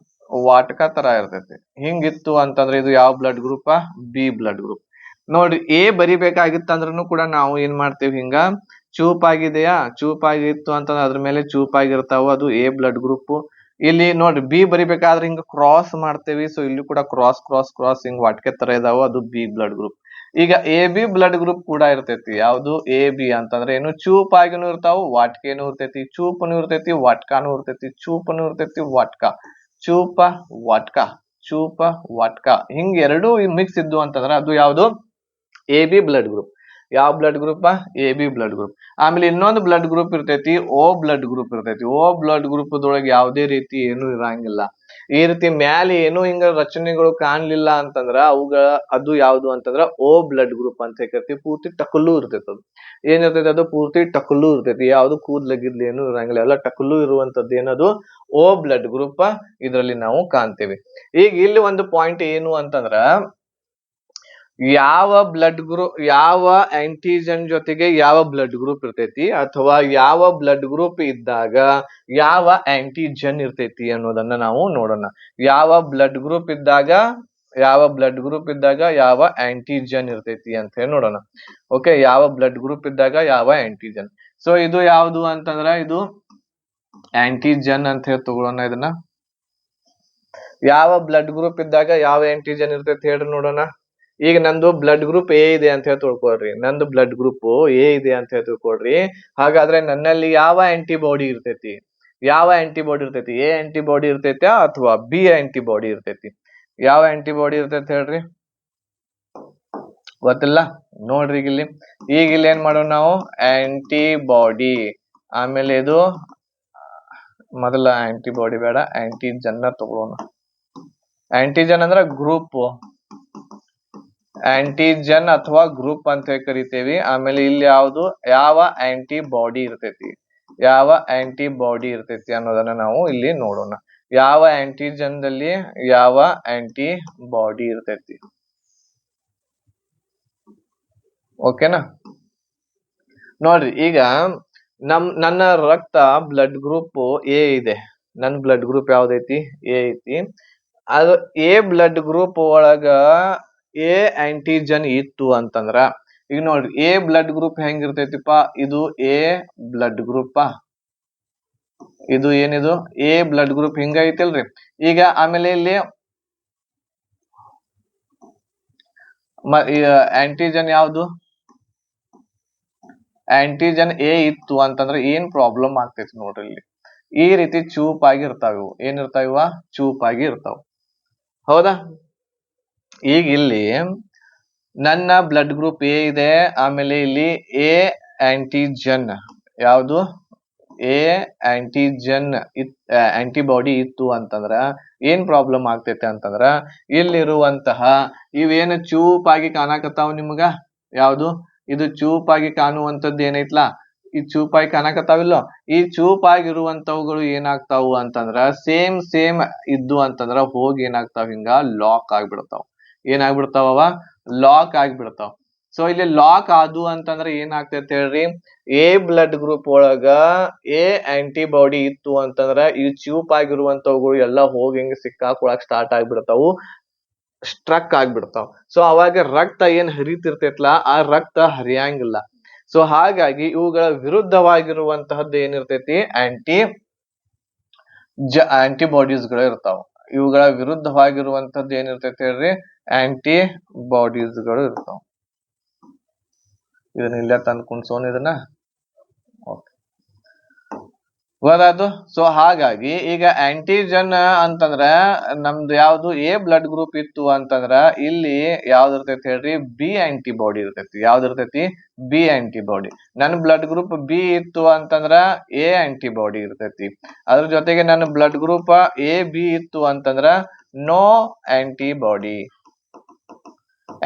ವಾಟಕ ತರ ಇರ್ತೈತಿ. ಹಿಂಗಿತ್ತು ಅಂತಂದ್ರೆ ಇದು ಯಾವ blood group? B blood group. ನೋಡ್ರಿ, ಎ ಬರಿಬೇಕಾಗಿತ್ತಂದ್ರೂ ಕೂಡ ನಾವು ಏನ್ ಮಾಡ್ತೇವಿ? ಹಿಂಗ ಚೂಪಾಗಿದೆಯಾ? ಚೂಪಾಗಿತ್ತು ಅಂತಂದ್ರೆ ಅದ್ರ ಮೇಲೆ ಚೂಪಾಗಿರ್ತಾವ, ಅದು ಎ ಬ್ಲಡ್ ಗ್ರೂಪ್. ಇಲ್ಲಿ ನೋಡ್ರಿ, ಬಿ ಬರಿಬೇಕಾದ್ರೆ ಹಿಂಗ ಕ್ರಾಸ್ ಮಾಡ್ತೇವಿ. ಸೊ ಇಲ್ಲಿ ಕೂಡ ಕ್ರಾಸ್ ಕ್ರಾಸ್ ಕ್ರಾಸ್ ಹಿಂಗ್ ವಾಟಿಕೆ ತರ ಇದಾವ, ಅದು ಬಿ ಬ್ಲಡ್ ಗ್ರೂಪ್. ಈಗ ಎ ಬಿ ಬ್ಲಡ್ ಗ್ರೂಪ್ ಕೂಡ ಇರ್ತೈತಿ. ಯಾವ್ದು? ಎ ಬಿ ಅಂತಂದ್ರೆ ಏನು? ಚೂಪಾಗಿನೂ ಇರ್ತಾವ, ವಾಟ್ಕೆನೂ ಇರ್ತೈತಿ, ಚೂಪನು ಇರ್ತೈತಿ, ವಾಟ್ಕಾನು ಇರ್ತೈತಿ, ಚೂಪನು ಇರ್ತೈತಿ, ವಾಟ್ಕ, ಚೂಪ ವಾಟ್ಕ, ಚೂಪ ವಾಟ್ಕ, ಹಿಂಗ್ ಎರಡು ಮಿಕ್ಸ್ ಇದ್ದು ಅಂತಂದ್ರ ಅದು ಯಾವ್ದು? A B blood group. ಯಾವ blood group? A B blood group. ಆಮೇಲೆ ಇನ್ನೊಂದು ಬ್ಲಡ್ ಗ್ರೂಪ್ ಇರ್ತೈತಿ, ಓ ಬ್ಲಡ್ ಗ್ರೂಪ್ ಇರ್ತೈತಿ. ಓ ಬ್ಲಡ್ ಗ್ರೂಪ್ ದೊಳಗೆ ಯಾವುದೇ ರೀತಿ ಏನು ಇರಂಗಿಲ್ಲ. ಈ ರೀತಿ ಮ್ಯಾಲೆ ಏನು ಹಿಂಗ ರಚನೆಗಳು ಕಾಣ್ಲಿಲ್ಲ ಅಂತಂದ್ರ ಅದು ಯಾವ್ದು ಅಂತಂದ್ರ ಓ ಬ್ಲಡ್ ಗ್ರೂಪ್ ಅಂತ ಹೇಳ್ತೀವಿ. ಪೂರ್ತಿ ಟಕಲ್ಲು ಇರ್ತೈತಿ. ಅದು ಏನಿರ್ತೈತಿ? ಅದು ಪೂರ್ತಿ ಟಕಲ್ಲು ಇರ್ತೈತಿ. ಯಾವ್ದು ಕೂದ್ಲಗಿದ್ಲಿ ಏನು ಇರಂಗಿಲ್ಲ, ಎಲ್ಲ ಟಕಲ್ಲು ಇರುವಂತದ್ದು ಏನದು? ಓ ಬ್ಲಡ್ ಗ್ರೂಪ್ ಇದರಲ್ಲಿ ನಾವು ಕಾಣ್ತೇವೆ. ಈಗ ಇಲ್ಲಿ ಒಂದು ಪಾಯಿಂಟ್ ಏನು ಅಂತಂದ್ರ, ಯಾವ ಬ್ಲಡ್ ಗ್ರೂಪ್, ಯಾವ ಆಂಟಿಜನ್ ಜೊತೆಗೆ ಯಾವ ಬ್ಲಡ್ ಗ್ರೂಪ್ ಇರ್ತೈತಿ, ಅಥವಾ ಯಾವ ಬ್ಲಡ್ ಗ್ರೂಪ್ ಇದ್ದಾಗ ಯಾವ ಆಂಟಿಜನ್ ಇರ್ತೈತಿ ಅನ್ನೋದನ್ನ ನಾವು ನೋಡೋಣ. ಯಾವ ಬ್ಲಡ್ ಗ್ರೂಪ್ ಇದ್ದಾಗ ಯಾವ ಆಂಟಿಜನ್ ಇರ್ತೈತಿ ಅಂತ ಹೇಳಿ ನೋಡೋಣ. ಓಕೆ, ಯಾವ ಬ್ಲಡ್ ಗ್ರೂಪ್ ಇದ್ದಾಗ ಯಾವ ಆಂಟಿಜನ್. ಸೊ ಇದು ಯಾವುದು ಅಂತಂದ್ರ ಇದು ಆಂಟಿಜನ್ ಅಂತ ಹೇಳಿ ತಗೊಳ್ಳೋಣ. ಇದನ್ನ ಯಾವ ಬ್ಲಡ್ ಗ್ರೂಪ್ ಇದ್ದಾಗ ಯಾವ ಆಂಟಿಜನ್ ಇರ್ತೈತಿ ಹೇಳ್ರಿ ನೋಡೋಣ. ಈಗ ನಂದು ಬ್ಲಡ್ ಗ್ರೂಪ್ ಎ ಇದೆ ಅಂತ ಹೇಳಿ ತಿಳ್ಕೊಳ್ರಿ. ನಂದು ಬ್ಲಡ್ ಗ್ರೂಪ್ ಎ ಇದೆ ಅಂತ ಹೇಳಿ ತಿಳ್ಕೊಳ್ರಿ. ಹಾಗಾದ್ರೆ ನನ್ನಲ್ಲಿ ಯಾವ ಆಂಟಿಬಾಡಿ ಇರ್ತೈತಿ? ಯಾವ ಆಂಟಿಬಾಡಿ ಇರ್ತೈತಿ? ಎ ಆಂಟಿಬಾಡಿ ಇರ್ತೈತಾ ಅಥವಾ ಬಿ ಆಂಟಿಬಾಡಿ ಇರ್ತೈತಿ? ಯಾವ ಆಂಟಿಬಾಡಿ ಇರ್ತೈತಿ ಹೇಳ್ರಿ? ಗೊತ್ತಿಲ್ಲ ನೋಡ್ರಿ. ಈಗ ಇಲ್ಲಿ ಏನ್ ಮಾಡೋಣ ನಾವು? ಆಂಟಿಬಾಡಿ, ಆಮೇಲೆ ಇದು ಮೊದಲ ಆಂಟಿಬಾಡಿ ಬೇಡ, ಆಂಟಿಜನ್ ತಗೊಳ್ಳೋಣ. ಆಂಟಿಜನ್ ಅಂದ್ರ ಗ್ರೂಪ್, ಆಂಟಿಜನ್ ಅಥವಾ ಗ್ರೂಪ್ ಅಂತ ಕರಿತೇವಿ. ಆಮೇಲೆ ಇಲ್ಲಿ ಯಾವುದು? ಯಾವ ಆಂಟಿಬಾಡಿ ಇರ್ತೈತಿ, ಯಾವ ಆಂಟಿಬಾಡಿ ಇರ್ತೈತಿ ಅನ್ನೋದನ್ನ ನಾವು ಇಲ್ಲಿ ನೋಡೋಣ. ಯಾವ ಆಂಟಿಜನ್ ದಲ್ಲಿ ಯಾವ ಆಂಟಿಬಾಡಿ ಇರ್ತೈತಿ. ಓಕೆನಾ? ನೋಡ್ರಿ, ಈಗ ನನ್ನ ರಕ್ತ ಬ್ಲಡ್ ಗ್ರೂಪ್ ಎ ಇದೆ. ನನ್ನ ಬ್ಲಡ್ ಗ್ರೂಪ್ ಯಾವ್ದೈತಿ? ಎ ಐತಿ. ಅದು ಎ ಬ್ಲಡ್ ಗ್ರೂಪ್ ಒಳಗ ಎ ಆಂಟಿಜನ್ ಇತ್ತು ಅಂತಂದ್ರ, ಈಗ ನೋಡ್ರಿ ಎ ಬ್ಲಡ್ ಗ್ರೂಪ್ ಹೆಂಗಿರ್ತೈತಿಪ್ಪ, ಇದು ಎ ಬ್ಲಡ್ ಗ್ರೂಪ್, ಇದು ಏನಿದು ಎ ಬ್ಲಡ್ ಗ್ರೂಪ್ ಹಿಂಗ ಐತಿಲ್ರಿ. ಈಗ ಆಮೇಲೆ ಇಲ್ಲಿ ಆಂಟಿಜನ್ ಯಾವುದು, ಆಂಟಿಜನ್ ಎ ಇತ್ತು ಅಂತಂದ್ರೆ ಏನ್ ಪ್ರಾಬ್ಲಮ್ ಆಗ್ತೈತಿ ನೋಡ್ರಿ. ಇಲ್ಲಿ ಈ ರೀತಿ ಚೂಪಾಗಿ ಇರ್ತಾವ ಇವು, ಏನಿರ್ತಾವ ಇವ ಚೂಪಾಗಿ ಇರ್ತಾವ, ಹೌದಾ. ಈಗ ಇಲ್ಲಿ ನನ್ನ ಬ್ಲಡ್ ಗ್ರೂಪ್ ಎ ಇದೆ, ಆಮೇಲೆ ಇಲ್ಲಿ ಎ ಆಂಟಿಜನ್ ಯಾವುದು ಎ ಆಂಟಿಜನ್ ಆಂಟಿಬಾಡಿ ಇತ್ತು ಅಂತಂದ್ರ ಏನ್ ಪ್ರಾಬ್ಲಮ್ ಆಗ್ತೈತೆ ಅಂತಂದ್ರ ಇಲ್ಲಿರುವಂತಹ ಇವೇನು ಚೂಪಾಗಿ ಕಾಣಕತ್ತಾವ ನಿಮ್ಗ, ಯಾವುದು ಇದು ಚೂಪಾಗಿ ಕಾಣುವಂತದ್ದು ಏನೈತ್ಲಾ, ಈ ಚೂಪಾಗಿ ಕಾಣಕತ್ತಾವಿಲ್ಲೋ, ಈ ಚೂಪಾಗಿರುವಂತವುಗಳು ಏನಾಗ್ತಾವು ಅಂತಂದ್ರ ಸೇಮ್ ಇದ್ದು ಅಂತಂದ್ರ ಹೋಗಿ ಏನಾಗ್ತಾವ ಹಿಂಗ ಲಾಕ್ ಆಗ್ಬಿಡ್ತಾವ, ಏನಾಗ್ಬಿಡ್ತಾವ ಲಾಕ್ ಆಗ್ಬಿಡ್ತಾವ. ಸೊ ಇಲ್ಲಿ ಲಾಕ್ ಆದು ಅಂತಂದ್ರೆ ಏನಾಗ್ತೈತೆ ಹೇಳ್ರಿ, ಎ ಬ್ಲಡ್ ಗ್ರೂಪ್ ಒಳಗ ಎ ಆಂಟಿಬಾಡಿ ಇತ್ತು ಅಂತಂದ್ರ ಈ ಚೂಪ್ ಆಗಿರುವಂತವುಗಳು ಎಲ್ಲ ಹೋಗಿ ಹಿಂಗ ಸಿಕ್ಕಾಕೊಳಕ್ ಸ್ಟಾರ್ಟ್ ಆಗ್ಬಿಡ್ತಾವು, ಸ್ಟ್ರಕ್ ಆಗ್ಬಿಡ್ತಾವ. ಸೊ ಅವಾಗ ರಕ್ತ ಏನ್ ಹರಿತಿರ್ತೈತ್ಲಾ ಆ ರಕ್ತ ಹರಿಯಂಗಿಲ್ಲ. ಸೊ ಹಾಗಾಗಿ ಇವುಗಳ ವಿರುದ್ಧವಾಗಿರುವಂತಹದ್ದು ಏನಿರ್ತೈತಿ ಆಂಟಿಬಾಡೀಸ್ಗಳು ಇರ್ತಾವ. ಇವುಗಳ ವಿರುದ್ಧವಾಗಿರುವಂತದ್ದು ಏನಿರ್ತೈತಿ ಹೇಳ್ರಿ, ಆಂಟಿಬಾಡೀಸ್ಗಳು ಇರ್ತಾವ. ಇದನ್ನ ಇಲ್ಲೇ ತಂದು ಕುಣ್ಸೋಣ ಇದನ್ನ, ಗೊತ್ತಾಯ್ತು. ಸೊ ಹಾಗಾಗಿ ಈಗ ಆಂಟಿಜನ್ ಅಂತಂದ್ರ ನಮ್ದು ಯಾವ್ದು ಎ ಬ್ಲಡ್ ಗ್ರೂಪ್ ಇತ್ತು ಅಂತಂದ್ರ ಇಲ್ಲಿ ಯಾವ್ದು ಇರ್ತೈತಿ ಹೇಳ್ರಿ, ಬಿ ಆಂಟಿಬಾಡಿ ಇರ್ತೈತಿ. ಯಾವ್ದು ಇರ್ತೈತಿ, ಬಿ ಆಂಟಿಬಾಡಿ. ನನ್ನ ಬ್ಲಡ್ ಗ್ರೂಪ್ ಬಿ ಇತ್ತು ಅಂತಂದ್ರ ಎ ಆಂಟಿಬಾಡಿ ಇರ್ತೈತಿ. ಅದ್ರ ಜೊತೆಗೆ ನನ್ನ ಬ್ಲಡ್ ಗ್ರೂಪ್ ಎ ಬಿ ಇತ್ತು ಅಂತಂದ್ರ ನೋ ಆಂಟಿಬಾಡಿ.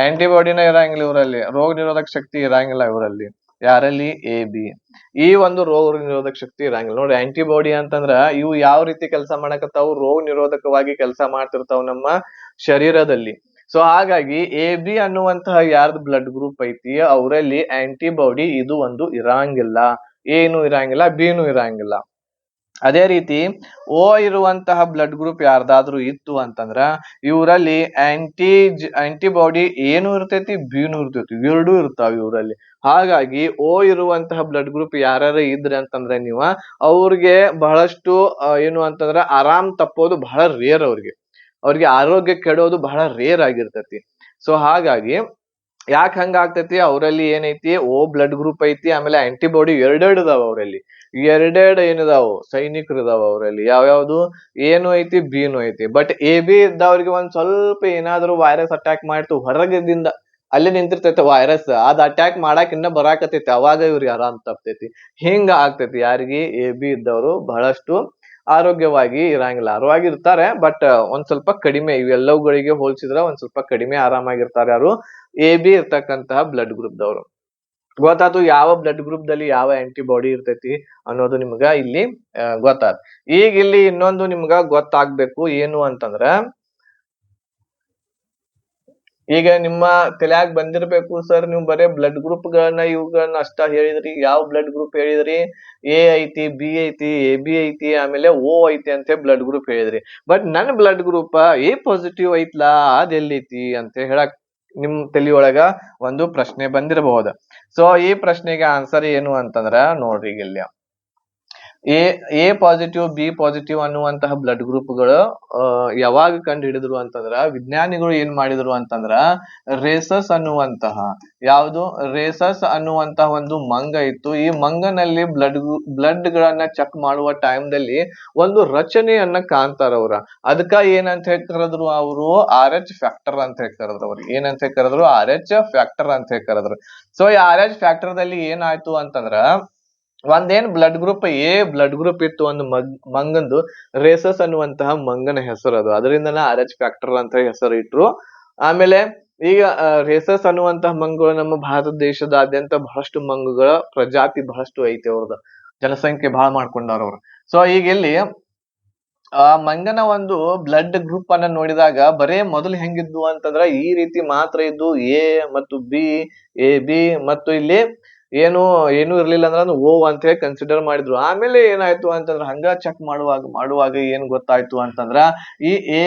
ಆಂಟಿಬಾಡಿನ ಇರಂಗಿಲ್ಲ ಇವರಲ್ಲಿ, ರೋಗ ನಿರೋಧಕ ಶಕ್ತಿ ಇರಂಗಿಲ್ಲ ಇವರಲ್ಲಿ, ಯಾರಲ್ಲಿ ಎ ಬಿ. ಈ ಒಂದು ರೋಗ ನಿರೋಧಕ ಶಕ್ತಿ ಇರಂಗಿಲ್ಲ ನೋಡಿ. ಆಂಟಿಬಾಡಿ ಅಂತಂದ್ರ ಇವು ಯಾವ ರೀತಿ ಕೆಲಸ ಮಾಡಕತ್ತಾವು, ರೋಗ ನಿರೋಧಕವಾಗಿ ಕೆಲಸ ಮಾಡ್ತಿರ್ತಾವ ನಮ್ಮ ಶರೀರದಲ್ಲಿ. ಸೊ ಹಾಗಾಗಿ ಎ ಬಿ ಅನ್ನುವಂತಹ ಯಾರ್ದು ಬ್ಲಡ್ ಗ್ರೂಪ್ ಐತಿ ಅವರಲ್ಲಿ ಆಂಟಿಬಾಡಿ ಇದು ಒಂದು ಇರಂಗಿಲ್ಲ, ಏನು ಇರಂಗಿಲ್ಲ, ಬಿನು ಇರಂಗಿಲ್ಲ. ಅದೇ ರೀತಿ ಓ ಇರುವಂತಹ ಬ್ಲಡ್ ಗ್ರೂಪ್ ಯಾರ್ದಾದ್ರೂ ಇತ್ತು ಅಂತಂದ್ರ ಇವರಲ್ಲಿ ಆಂಟಿಬಾಡಿ ಏನು ಇರ್ತೈತಿ, ಬಿನು ಇರ್ತೈತಿ, ಎರಡೂ ಇರ್ತಾವ ಇವರಲ್ಲಿ. ಹಾಗಾಗಿ ಓ ಇರುವಂತಹ ಬ್ಲಡ್ ಗ್ರೂಪ್ ಯಾರ್ಯಾರು ಇದ್ರಿ ಅಂತಂದ್ರೆ ನೀವು ಅವ್ರಿಗೆ ಬಹಳಷ್ಟು ಏನು ಅಂತಂದ್ರ ಆರಾಮ್ ತಪ್ಪೋದು ಬಹಳ ರೇರ್, ಅವ್ರಿಗೆ ಆರೋಗ್ಯ ಕೆಡೋದು ಬಹಳ ರೇರ್ ಆಗಿರ್ತೈತಿ. ಸೊ ಹಾಗಾಗಿ ಯಾಕೆ ಹಂಗ ಆಗ್ತೈತಿ, ಅವರಲ್ಲಿ ಏನೈತಿ ಓ ಬ್ಲಡ್ ಗ್ರೂಪ್ ಐತಿ, ಆಮೇಲೆ ಆಂಟಿಬಾಡಿ ಎರಡೆರಡು ಇದಾವ ಅವರಲ್ಲಿ, ಎರಡೆರಡು ಏನಿದಾವು ಸೈನಿಕರು ಇದಾವ ಅವರಲ್ಲಿ. ಯಾವ್ಯಾವ್ದು ಏನು ಐತಿ, ಬಿನು ಐತಿ. ಬಟ್ ಎ ಬಿ ಇದ್ದವ್ರಿಗೆ ಒಂದ್ ಸ್ವಲ್ಪ ಏನಾದ್ರು ವೈರಸ್ ಅಟ್ಯಾಕ್ ಮಾಡ್ತು ಹೊರಗದಿಂದ, ಅಲ್ಲಿ ನಿಂತಿರ್ತೈತೆ ವೈರಸ್, ಅದ್ ಅಟ್ಯಾಕ್ ಮಾಡಾಕ್ ಇನ್ನ ಬರಾಕತೈತಿ, ಅವಾಗ ಇವ್ರಿಗೆ ಆರಾಮ್ ತಪ್ತೈತಿ. ಹಿಂಗ ಆಗ್ತೈತಿ ಯಾರಿಗೆ, ಎ ಬಿ ಇದ್ದವರು ಬಹಳಷ್ಟು ಆರೋಗ್ಯವಾಗಿ ಇರಂಗಿಲ್ಲ. ಆರೋಗ್ಯವಾಗಿ ಇರ್ತಾರೆ ಬಟ್ ಒಂದ್ ಸ್ವಲ್ಪ ಕಡಿಮೆ, ಇವೆಲ್ಲವುಗಳಿಗೆ ಹೋಲಿಸಿದ್ರೆ ಒಂದ್ ಸ್ವಲ್ಪ ಕಡಿಮೆ ಆರಾಮಾಗಿರ್ತಾರೆ ಯಾರು, ಎ ಬಿ ಇರ್ತಕ್ಕಂತಹ ಬ್ಲಡ್ ಗ್ರೂಪ್ ದವರು. ಗೊತ್ತಾಯ್ತು ಯಾವ ಬ್ಲಡ್ ಗ್ರೂಪ್ ದಲ್ಲಿ ಯಾವ ಆಂಟಿಬಾಡಿ ಇರ್ತೈತಿ ಅನ್ನೋದು ನಿಮ್ಗ ಇಲ್ಲಿ ಗೊತ್ತಾಯ್ತು. ಈಗ ಇಲ್ಲಿ ಇನ್ನೊಂದು ನಿಮ್ಗ ಗೊತ್ತಾಗ್ಬೇಕು ಏನು ಅಂತಂದ್ರ, ಈಗ ನಿಮ್ಮ ತಲ್ಯಾಗ ಬಂದಿರ್ಬೇಕು, ಸರ್ ನೀವು ಬರೇ ಬ್ಲಡ್ ಗ್ರೂಪ್ ಗಳನ್ನ ಇವುಗಳನ್ನ ಅಷ್ಟ ಹೇಳಿದ್ರಿ, ಯಾವ ಬ್ಲಡ್ ಗ್ರೂಪ್ ಹೇಳಿದ್ರಿ, ಎ ಐತಿ, ಬಿ ಐತಿ, ಎ ಬಿ ಐತಿ, ಆಮೇಲೆ ಓ ಐತಿ ಅಂತ ಬ್ಲಡ್ ಗ್ರೂಪ್ ಹೇಳಿದ್ರಿ. ಬಟ್ ನನ್ನ ಬ್ಲಡ್ ಗ್ರೂಪ್ ಎ ಪಾಸಿಟಿವ್ ಐತ್ಲಾ ಅದೆಲ್ಲೈತಿ ಅಂತ ಹೇಳಕ್ ನಿಮ್ ತಲಿಯೊಳಗ ಒಂದು ಪ್ರಶ್ನೆ ಬಂದಿರಬಹುದು. ಸೊ ಈ ಪ್ರಶ್ನೆಗೆ ಆನ್ಸರ್ ಏನು ಅಂತಂದ್ರ ನೋಡ್ರಿ, ಇಲ್ಲಿ ಎ ಪಾಸಿಟಿವ್, ಬಿ ಪಾಸಿಟಿವ್ ಅನ್ನುವಂತಹ ಬ್ಲಡ್ ಗ್ರೂಪ್ಗಳು ಯಾವಾಗ ಕಂಡು ಹಿಡಿದ್ರು ಅಂತಂದ್ರ ವಿಜ್ಞಾನಿಗಳು ಏನ್ ಮಾಡಿದ್ರು ಅಂತಂದ್ರ ರೇಸಸ್ ಅನ್ನುವಂತಹ ಯಾವುದು ರೇಸಸ್ ಅನ್ನುವಂತಹ ಒಂದು ಮಂಗ ಇತ್ತು. ಈ ಮಂಗನಲ್ಲಿ ಬ್ಲಡ್ ಗಳನ್ನ ಚೆಕ್ ಮಾಡುವ ಟೈಮ್ದಲ್ಲಿ ಒಂದು ರಚನೆಯನ್ನ ಕಾಣ್ತಾರ ಅವ್ರ. ಅದಕ್ಕ ಏನಂತ ಹೇಳಿ ಕರೆದ್ರು ಅವರು, RH ಫ್ಯಾಕ್ಟರ್ ಅಂತ ಹೇಳಿ ಕರೆದ್ರು. ಅವ್ರಿಗೆ ಏನಂತ ಹೇಳಿ ಕರೆದ್ರು, RH ಫ್ಯಾಕ್ಟರ್ ಅಂತ ಹೇಳಿ ಕರೆದ್ರು. ಸೊ ಈ RH ಫ್ಯಾಕ್ಟರ್ ದಲ್ಲಿ ಏನಾಯ್ತು ಅಂತಂದ್ರ ಒಂದೇನ್ blood group A blood group ಇತ್ತು, ಒಂದು ಮಂಗಂದು ರೇಸಸ್ ಅನ್ನುವಂತಹ ಮಂಗನ ಹೆಸರು ಅದು, ಅದರಿಂದನ RH ಫ್ಯಾಕ್ಟರ್ ಅಂತ ಹೆಸರು ಇಟ್ರು. ಆಮೇಲೆ ಈಗ ರೇಸಸ್ ಅನ್ನುವಂತಹ ಮಂಗಗಳು ನಮ್ಮ ಭಾರತ ದೇಶದಾದ್ಯಂತ ಬಹಳಷ್ಟು ಮಂಗಗಳ ಪ್ರಜಾತಿ ಬಹಳಷ್ಟು ಐತಿ, ಅವ್ರದ್ದು ಜನಸಂಖ್ಯೆ ಬಹಳ ಮಾಡ್ಕೊಂಡವ್ರ ಅವ್ರು. ಸೊ ಈಗ ಇಲ್ಲಿ ಆ ಮಂಗನ ಒಂದು ಬ್ಲಡ್ ಗ್ರೂಪ್ ಅನ್ನ ನೋಡಿದಾಗ ಬರೇ ಮೊದಲು ಹೆಂಗಿದ್ವು ಅಂತಂದ್ರ ಈ ರೀತಿ ಮಾತ್ರ ಇದ್ದು, ಎ ಮತ್ತು ಬಿ, ಎ ಬಿ ಮತ್ತು ಇಲ್ಲಿ ಏನು ಏನು ಇರ್ಲಿಲ್ಲ ಅಂದ್ರ ಓ ಅಂತ ಹೇಳಿ ಕನ್ಸಿಡರ್ ಮಾಡಿದ್ರು. ಆಮೇಲೆ ಏನಾಯ್ತು ಅಂತಂದ್ರ ಹಂಗ ಚೆಕ್ ಮಾಡುವಾಗ ಏನ್ ಗೊತ್ತಾಯ್ತು ಅಂತಂದ್ರ ಈ ಎ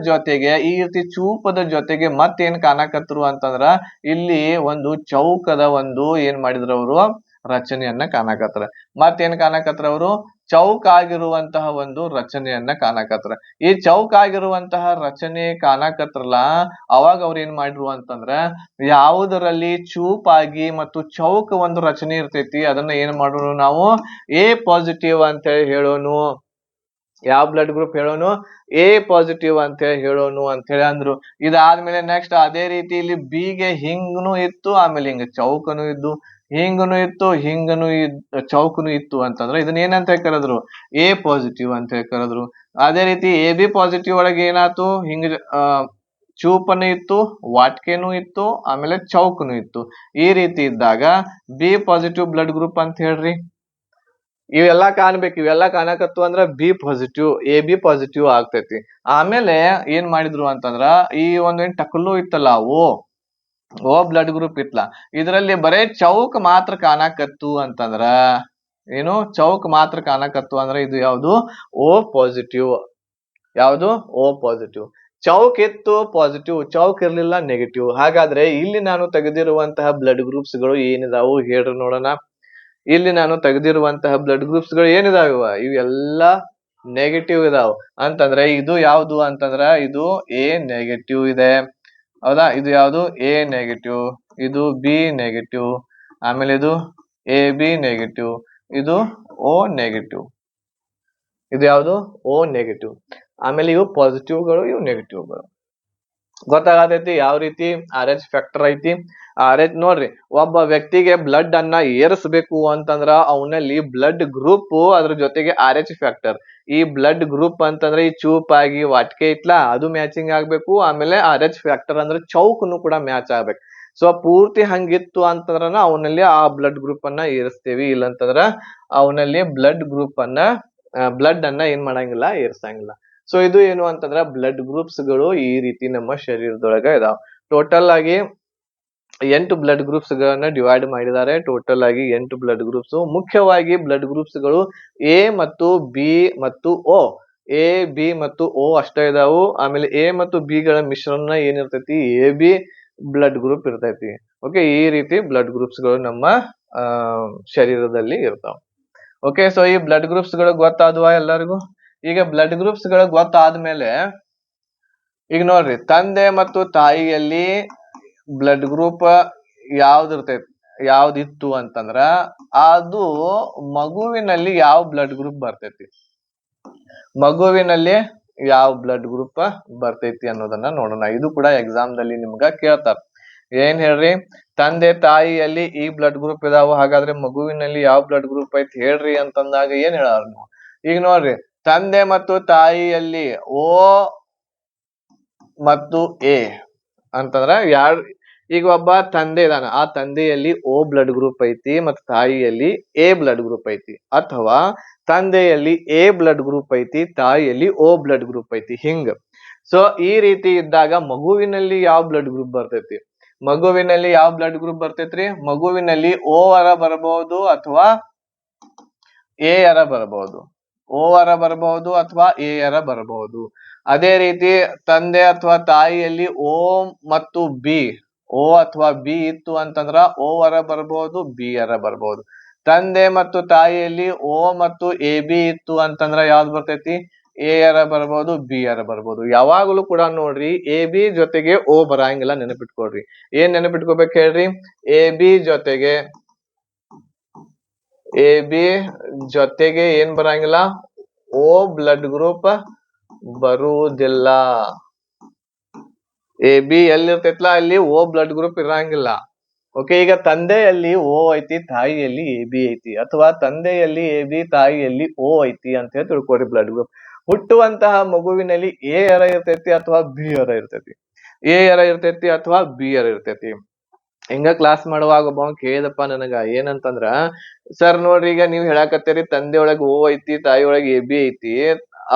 ಜೊತೆಗೆ ಈ ರೀತಿ ಚೂಪದ ಜೊತೆಗೆ ಮತ್ತೇನ್ ಕಾಣಕತ್ರು ಅಂತಂದ್ರ ಇಲ್ಲಿ ಒಂದು ಚೌಕದ ಒಂದು ಏನ್ ಮಾಡಿದ್ರು ಅವರು ರಚನೆಯನ್ನ ಕಾಣಕತ್ರ. ಮತ್ತೇನ್ ಕಾಣಕತ್ರ ಅವರು ಚೌಕಾಗಿರುವಂತಹ ಒಂದು ರಚನೆಯನ್ನ ಕಾಣಕತ್ರ. ಈ ಚೌಕಾಗಿರುವಂತಹ ರಚನೆ ಕಾಣಕತ್ರಲ್ಲ, ಅವಾಗ ಅವ್ರ ಏನ್ ಮಾಡಿದ್ರು ಅಂತಂದ್ರ ಯಾವುದರಲ್ಲಿ ಚೂಪಾಗಿ ಮತ್ತು ಚೌಕ ಒಂದು ರಚನೆ ಇರ್ತೈತಿ ಅದನ್ನ ಏನ್ ಮಾಡೋಣ ನಾವು ಎ ಪಾಸಿಟಿವ್ ಅಂತ ಹೇಳಿ ಹೇಳೋನು. ಯಾವ ಬ್ಲಡ್ ಗ್ರೂಪ್ ಹೇಳೋನು? ಎ ಪಾಸಿಟಿವ್ ಅಂತ ಹೇಳಿ ಹೇಳೋನು ಅಂತ ಹೇಳಿ ಅಂದ್ರು. ಇದಾದ್ಮೇಲೆ ನೆಕ್ಸ್ಟ್ ಅದೇ ರೀತಿ ಇಲ್ಲಿ ಬಿ ಗೆ ಹಿಂಗ್ನು ಇತ್ತು, ಆಮೇಲೆ ಹಿಂಗ ಚೌಕನು ಇದ್ದು, ಹಿಂಗನು ಇತ್ತು, ಹಿಂಗನು ಚೌಕನು ಇತ್ತು ಅಂತಂದ್ರೆ ಇದನ್ನ ಏನಂತ ಹೇಳಿ ಕರೆದ್ರು? ಎ ಪಾಸಿಟಿವ್ ಅಂತ ಹೇಳಿ ಕರೆದ್ರು. ಅದೇ ರೀತಿ ಎ ಬಿ ಪಾಸಿಟಿವ್ ಒಳಗೆ ಏನಾಯ್ತು? ಹಿಂಗ ಚೂಪನು ಇತ್ತು, ವಾಟ್ಕೆನು ಇತ್ತು, ಆಮೇಲೆ ಚೌಕನು ಇತ್ತು. ಈ ರೀತಿ ಇದ್ದಾಗ ಬಿ ಪಾಸಿಟಿವ್ ಬ್ಲಡ್ ಗ್ರೂಪ್ ಅಂತ ಹೇಳ್ರಿ. ಇವೆಲ್ಲಾ ಕಾಣ್ಬೇಕು, ಇವೆಲ್ಲಾ ಕಾಣಕತ್ತು ಅಂದ್ರ B positive, A B positive ಆಗ್ತೈತಿ. ಆಮೇಲೆ ಏನ್ ಮಾಡಿದ್ರು ಅಂತಂದ್ರ ಈ ಒಂದೇನ್ ಟಕಲು ಇತ್ತಲ್ಲ ಓ ಬ್ಲಡ್ ಗ್ರೂಪ್ ಇತ್ತಲ್ಲ, ಇದರಲ್ಲಿ ಬರೇ ಚೌಕ್ ಮಾತ್ರ ಕಾಣಕತ್ತು ಅಂತಂದ್ರ ಏನು? ಚೌಕ್ ಮಾತ್ರ ಕಾಣಕತ್ತು ಅಂದ್ರೆ ಇದು ಯಾವುದು? O positive. ಯಾವುದು? O positive. ಚೌಕ್ ಇತ್ತು ಪಾಸಿಟಿವ್, ಚೌಕ್ ಇರ್ಲಿಲ್ಲ ನೆಗೆಟಿವ್. ಹಾಗಾದ್ರೆ ಇಲ್ಲಿ ನಾನು ತೆಗೆದಿರುವಂತಹ ಬ್ಲಡ್ ಗ್ರೂಪ್ಸ್ ಗಳು ಏನಿದಾವು ಹೇಳ್ರಿ ನೋಡೋಣ. ಇಲ್ಲಿ ನಾನು ತೆಗೆದಿರುವಂತಹ ಬ್ಲಡ್ ಗ್ರೂಪ್ಸ್ ಗಳು ಏನಿದಾವ? ಇವೆಲ್ಲಾ ನೆಗೆಟಿವ್ ಇದಾವ. ಅಂತಂದ್ರೆ ಇದು ಯಾವುದು ಅಂತಂದ್ರ ಇದು ಎ ನೆಗೆಟಿವ್ ಇದೆ, ಹೌದಾ? ಇದು ಯಾವುದು? A negative. ಇದು ಬಿ ನೆಗೆಟಿವ್, ಆಮೇಲೆ ಇದು ಎ ಬಿ ನೆಗೆಟಿವ್, ಇದು ಓ ನೆಗೆಟಿವ್. ಇದು ಯಾವುದು? O negative. ಆಮೇಲೆ ಇವು ಪಾಸಿಟಿವ್ ಗಳು, ಇವು ನೆಗೆಟಿವ್ ಗಳು. ಗೊತ್ತಾಗತೈತಿ ಯಾವ ರೀತಿ ಆರ್ ಎಚ್ ಫ್ಯಾಕ್ಟರ್ ಐತಿ? ಆರ್ ಎಚ್ ನೋಡ್ರಿ, ಒಬ್ಬ ವ್ಯಕ್ತಿಗೆ ಬ್ಲಡ್ ಅನ್ನ ಏರಿಸಬೇಕು ಅಂತಂದ್ರ ಅವನಲ್ಲಿ ಬ್ಲಡ್ ಗ್ರೂಪ್ ಅದ್ರ ಜೊತೆಗೆ ಆರ್ ಎಚ್ ಫ್ಯಾಕ್ಟರ್. ಈ ಬ್ಲಡ್ ಗ್ರೂಪ್ ಅಂತಂದ್ರೆ ಈ ಚೂಪಾಗಿ ವಾಟ್ಕೆ ಇತ್ಲಾ ಅದು ಮ್ಯಾಚಿಂಗ್ ಆಗ್ಬೇಕು. ಆಮೇಲೆ ಆರ್ ಎಚ್ ಫ್ಯಾಕ್ಟರ್ ಅಂದ್ರೆ ಚೌಕ್ನು ಕೂಡ ಮ್ಯಾಚ್ ಆಗ್ಬೇಕು. ಸೊ ಪೂರ್ತಿ ಹಂಗಿತ್ತು ಅಂತಂದ್ರ ಅವನಲ್ಲಿ ಆ ಬ್ಲಡ್ ಗ್ರೂಪ್ ಅನ್ನ ಏರಿಸ್ತೇವಿ. ಇಲ್ಲಂತಂದ್ರ ಅವನಲ್ಲಿ ಬ್ಲಡ್ ಅನ್ನ ಏನ್ ಮಾಡಂಗಿಲ್ಲ, ಏರ್ಸಂಗಿಲ್ಲ. ಸೊ ಇದು ಏನು ಅಂತಂದ್ರ ಬ್ಲಡ್ ಗ್ರೂಪ್ಸ್ ಗಳು ಈ ರೀತಿ ನಮ್ಮ ಶರೀರದೊಳಗ ಇದಾವ. ಟೋಟಲ್ ಆಗಿ 8 ಬ್ಲಡ್ ಗ್ರೂಪ್ಸ್ ಗಳನ್ನ ಡಿವೈಡ್ ಮಾಡಿದ್ದಾರೆ. ಟೋಟಲ್ ಆಗಿ 8 ಬ್ಲಡ್ ಗ್ರೂಪ್ಸ್. ಮುಖ್ಯವಾಗಿ ಬ್ಲಡ್ ಗ್ರೂಪ್ಸ್ ಗಳು ಎ ಮತ್ತು ಬಿ ಮತ್ತು ಓ, ಎ ಬಿ ಮತ್ತು ಓ ಅಷ್ಟೇ ಇದಾವು. ಆಮೇಲೆ ಎ ಮತ್ತು ಬಿ ಗಳ ಮಿಶ್ರಣ ಏನಿರ್ತೈತಿ? ಎ ಬಿ ಬ್ಲಡ್ ಗ್ರೂಪ್ ಇರ್ತೈತಿ. ಓಕೆ, ಈ ರೀತಿ ಬ್ಲಡ್ ಗ್ರೂಪ್ಸ್ ಗಳು ನಮ್ಮ ಶರೀರದಲ್ಲಿ ಇರ್ತಾವ. ಓಕೆ, ಸೊ ಈ ಬ್ಲಡ್ ಗ್ರೂಪ್ಸ್ ಗಳು ಗೊತ್ತಾದ್ವಾ ಎಲ್ಲರಿಗೂ? ಈಗ ಬ್ಲಡ್ ಗ್ರೂಪ್ಸ್ ಗಳು ಗೊತ್ತಾದ್ಮೇಲೆ ಈಗ ನೋಡ್ರಿ, ತಂದೆ ಮತ್ತು ತಾಯಿಯಲ್ಲಿ ಬ್ಲಡ್ ಗ್ರೂಪ್ ಯಾವ್ದಿತ್ತು ಅಂತಂದ್ರ ಅದು ಮಗುವಿನಲ್ಲಿ ಯಾವ ಬ್ಲಡ್ ಗ್ರೂಪ್ ಬರ್ತೈತಿ? ಮಗುವಿನಲ್ಲಿ ಯಾವ ಬ್ಲಡ್ ಗ್ರೂಪ್ ಬರ್ತೈತಿ ಅನ್ನೋದನ್ನ ನೋಡೋಣ. ಇದು ಕೂಡ ಎಕ್ಸಾಮ್ ದಲ್ಲಿ ನಿಮ್ಗ ಕೇಳ್ತಾರ. ಏನ್ ಹೇಳ್ರಿ? ತಂದೆ ತಾಯಿಯಲ್ಲಿ ಈ ಬ್ಲಡ್ ಗ್ರೂಪ್ ಇದಾವ, ಹಾಗಾದ್ರೆ ಮಗುವಿನಲ್ಲಿ ಯಾವ ಬ್ಲಡ್ ಗ್ರೂಪ್ ಐತಿ ಹೇಳ್ರಿ ಅಂತಂದಾಗ ಏನ್ ಹೇಳಾರ ನೀವು? ಈಗ ನೋಡ್ರಿ, ತಂದೆ ಮತ್ತು ತಾಯಿಯಲ್ಲಿ ಓ ಮತ್ತು ಎ ಅಂತಂದ್ರ ಈಗ ಒಬ್ಬ ತಂದೆ ಇದಾನ, ಆ ತಂದೆಯಲ್ಲಿ ಓ ಬ್ಲಡ್ ಗ್ರೂಪ್ ಐತಿ ಮತ್ತು ತಾಯಿಯಲ್ಲಿ ಎ ಬ್ಲಡ್ ಗ್ರೂಪ್ ಐತಿ. ಅಥವಾ ತಂದೆಯಲ್ಲಿ ಎ ಬ್ಲಡ್ ಗ್ರೂಪ್ ಐತಿ, ತಾಯಿಯಲ್ಲಿ ಓ ಬ್ಲಡ್ ಗ್ರೂಪ್ ಐತಿ, ಹಿಂಗ. ಸೊ ಈ ರೀತಿ ಇದ್ದಾಗ ಮಗುವಿನಲ್ಲಿ ಯಾವ ಬ್ಲಡ್ ಗ್ರೂಪ್ ಬರ್ತೈತಿ? ಮಗುವಿನಲ್ಲಿ ಯಾವ ಬ್ಲಡ್ ಗ್ರೂಪ್ ಬರ್ತೈತ್ರಿ? ಮಗುವಿನಲ್ಲಿ ಓ ಅರ ಬರಬಹುದು ಅಥವಾ ಎ ಅರ ಬರಬಹುದು, ಓ ಅರ ಬರಬಹುದು ಅಥವಾ ಎ ಅರ ಬರಬಹುದು. ಅದೇ ರೀತಿ ತಂದೆ ಅಥವಾ ತಾಯಿಯಲ್ಲಿ ಓ ಮತ್ತು ಬಿ, ಓ ಅಥವಾ ಬಿ ಇತ್ತು ಅಂತಂದ್ರ ಓ ಅರ ಬರಬಹುದು, ಬಿ ಅರ ಬರಬಹುದು. ತಂದೆ ಮತ್ತು ತಾಯಿಯಲ್ಲಿ ಓ ಮತ್ತು ಎ ಬಿ ಇತ್ತು ಅಂತಂದ್ರ ಯಾವ್ದು ಬರ್ತೈತಿ? ಎ ಅರ ಬರಬಹುದು, ಬಿ ಅರ ಬರಬಹುದು. ಯಾವಾಗಲೂ ಕೂಡ ನೋಡ್ರಿ, ಎ ಬಿ ಜೊತೆಗೆ ಓ ಬರಂಗಿಲ್ಲ, ನೆನಪಿಟ್ಕೊಳ್ರಿ. ಏನ್ ನೆನಪಿಟ್ಕೋಬೇಕು ಹೇಳ್ರಿ? ಎ ಬಿ ಜೊತೆಗೆ ಏನ್ ಬರಂಗಿಲ್ಲ? ಓ ಬ್ಲಡ್ ಗ್ರೂಪ್ ಬರುವುದಿಲ್ಲ. ಎ ಬಿ ಎಲ್ಲಿರ್ತೈತ್ಲಾ ಅಲ್ಲಿ ಓ ಬ್ಲಡ್ ಗ್ರೂಪ್ ಇರಂಗಿಲ್ಲ. ಓಕೆ, ಈಗ ತಂದೆಯಲ್ಲಿ ಓ ಐತಿ, ತಾಯಿಯಲ್ಲಿ ಎ ಬಿ ಐತಿ, ಅಥವಾ ತಂದೆಯಲ್ಲಿ ಎ ಬಿ, ತಾಯಿಯಲ್ಲಿ ಓ ಐತಿ ಅಂತ ಹೇಳಿ ತಿಳ್ಕೊರಿ ಬ್ಲಡ್ ಗ್ರೂಪ್. ಹುಟ್ಟುವಂತಹ ಮಗುವಿನಲ್ಲಿ ಎ ಅರ ಇರ್ತೈತಿ ಅಥವಾ ಬಿ ಅರ ಇರ್ತೈತಿ, ಎ ಅರ ಇರ್ತೈತಿ ಅಥವಾ ಬಿ ಅರ ಇರ್ತೈತಿ. ಹಿಂಗ ಕ್ಲಾಸ್ ಮಾಡುವಾಗ ಒಬ್ಬ ಕೇಳಿದಪ್ಪ ನನಗ, ಏನಂತಂದ್ರ, ಸರ್ ನೋಡ್ರಿ, ಈಗ ನೀವ್ ಹೇಳಾಕತ್ತೀರಿ ತಂದೆ ಒಳಗೆ ಓ ಐತಿ, ತಾಯಿ ಒಳಗೆ ಎ ಬಿ ಐತಿ,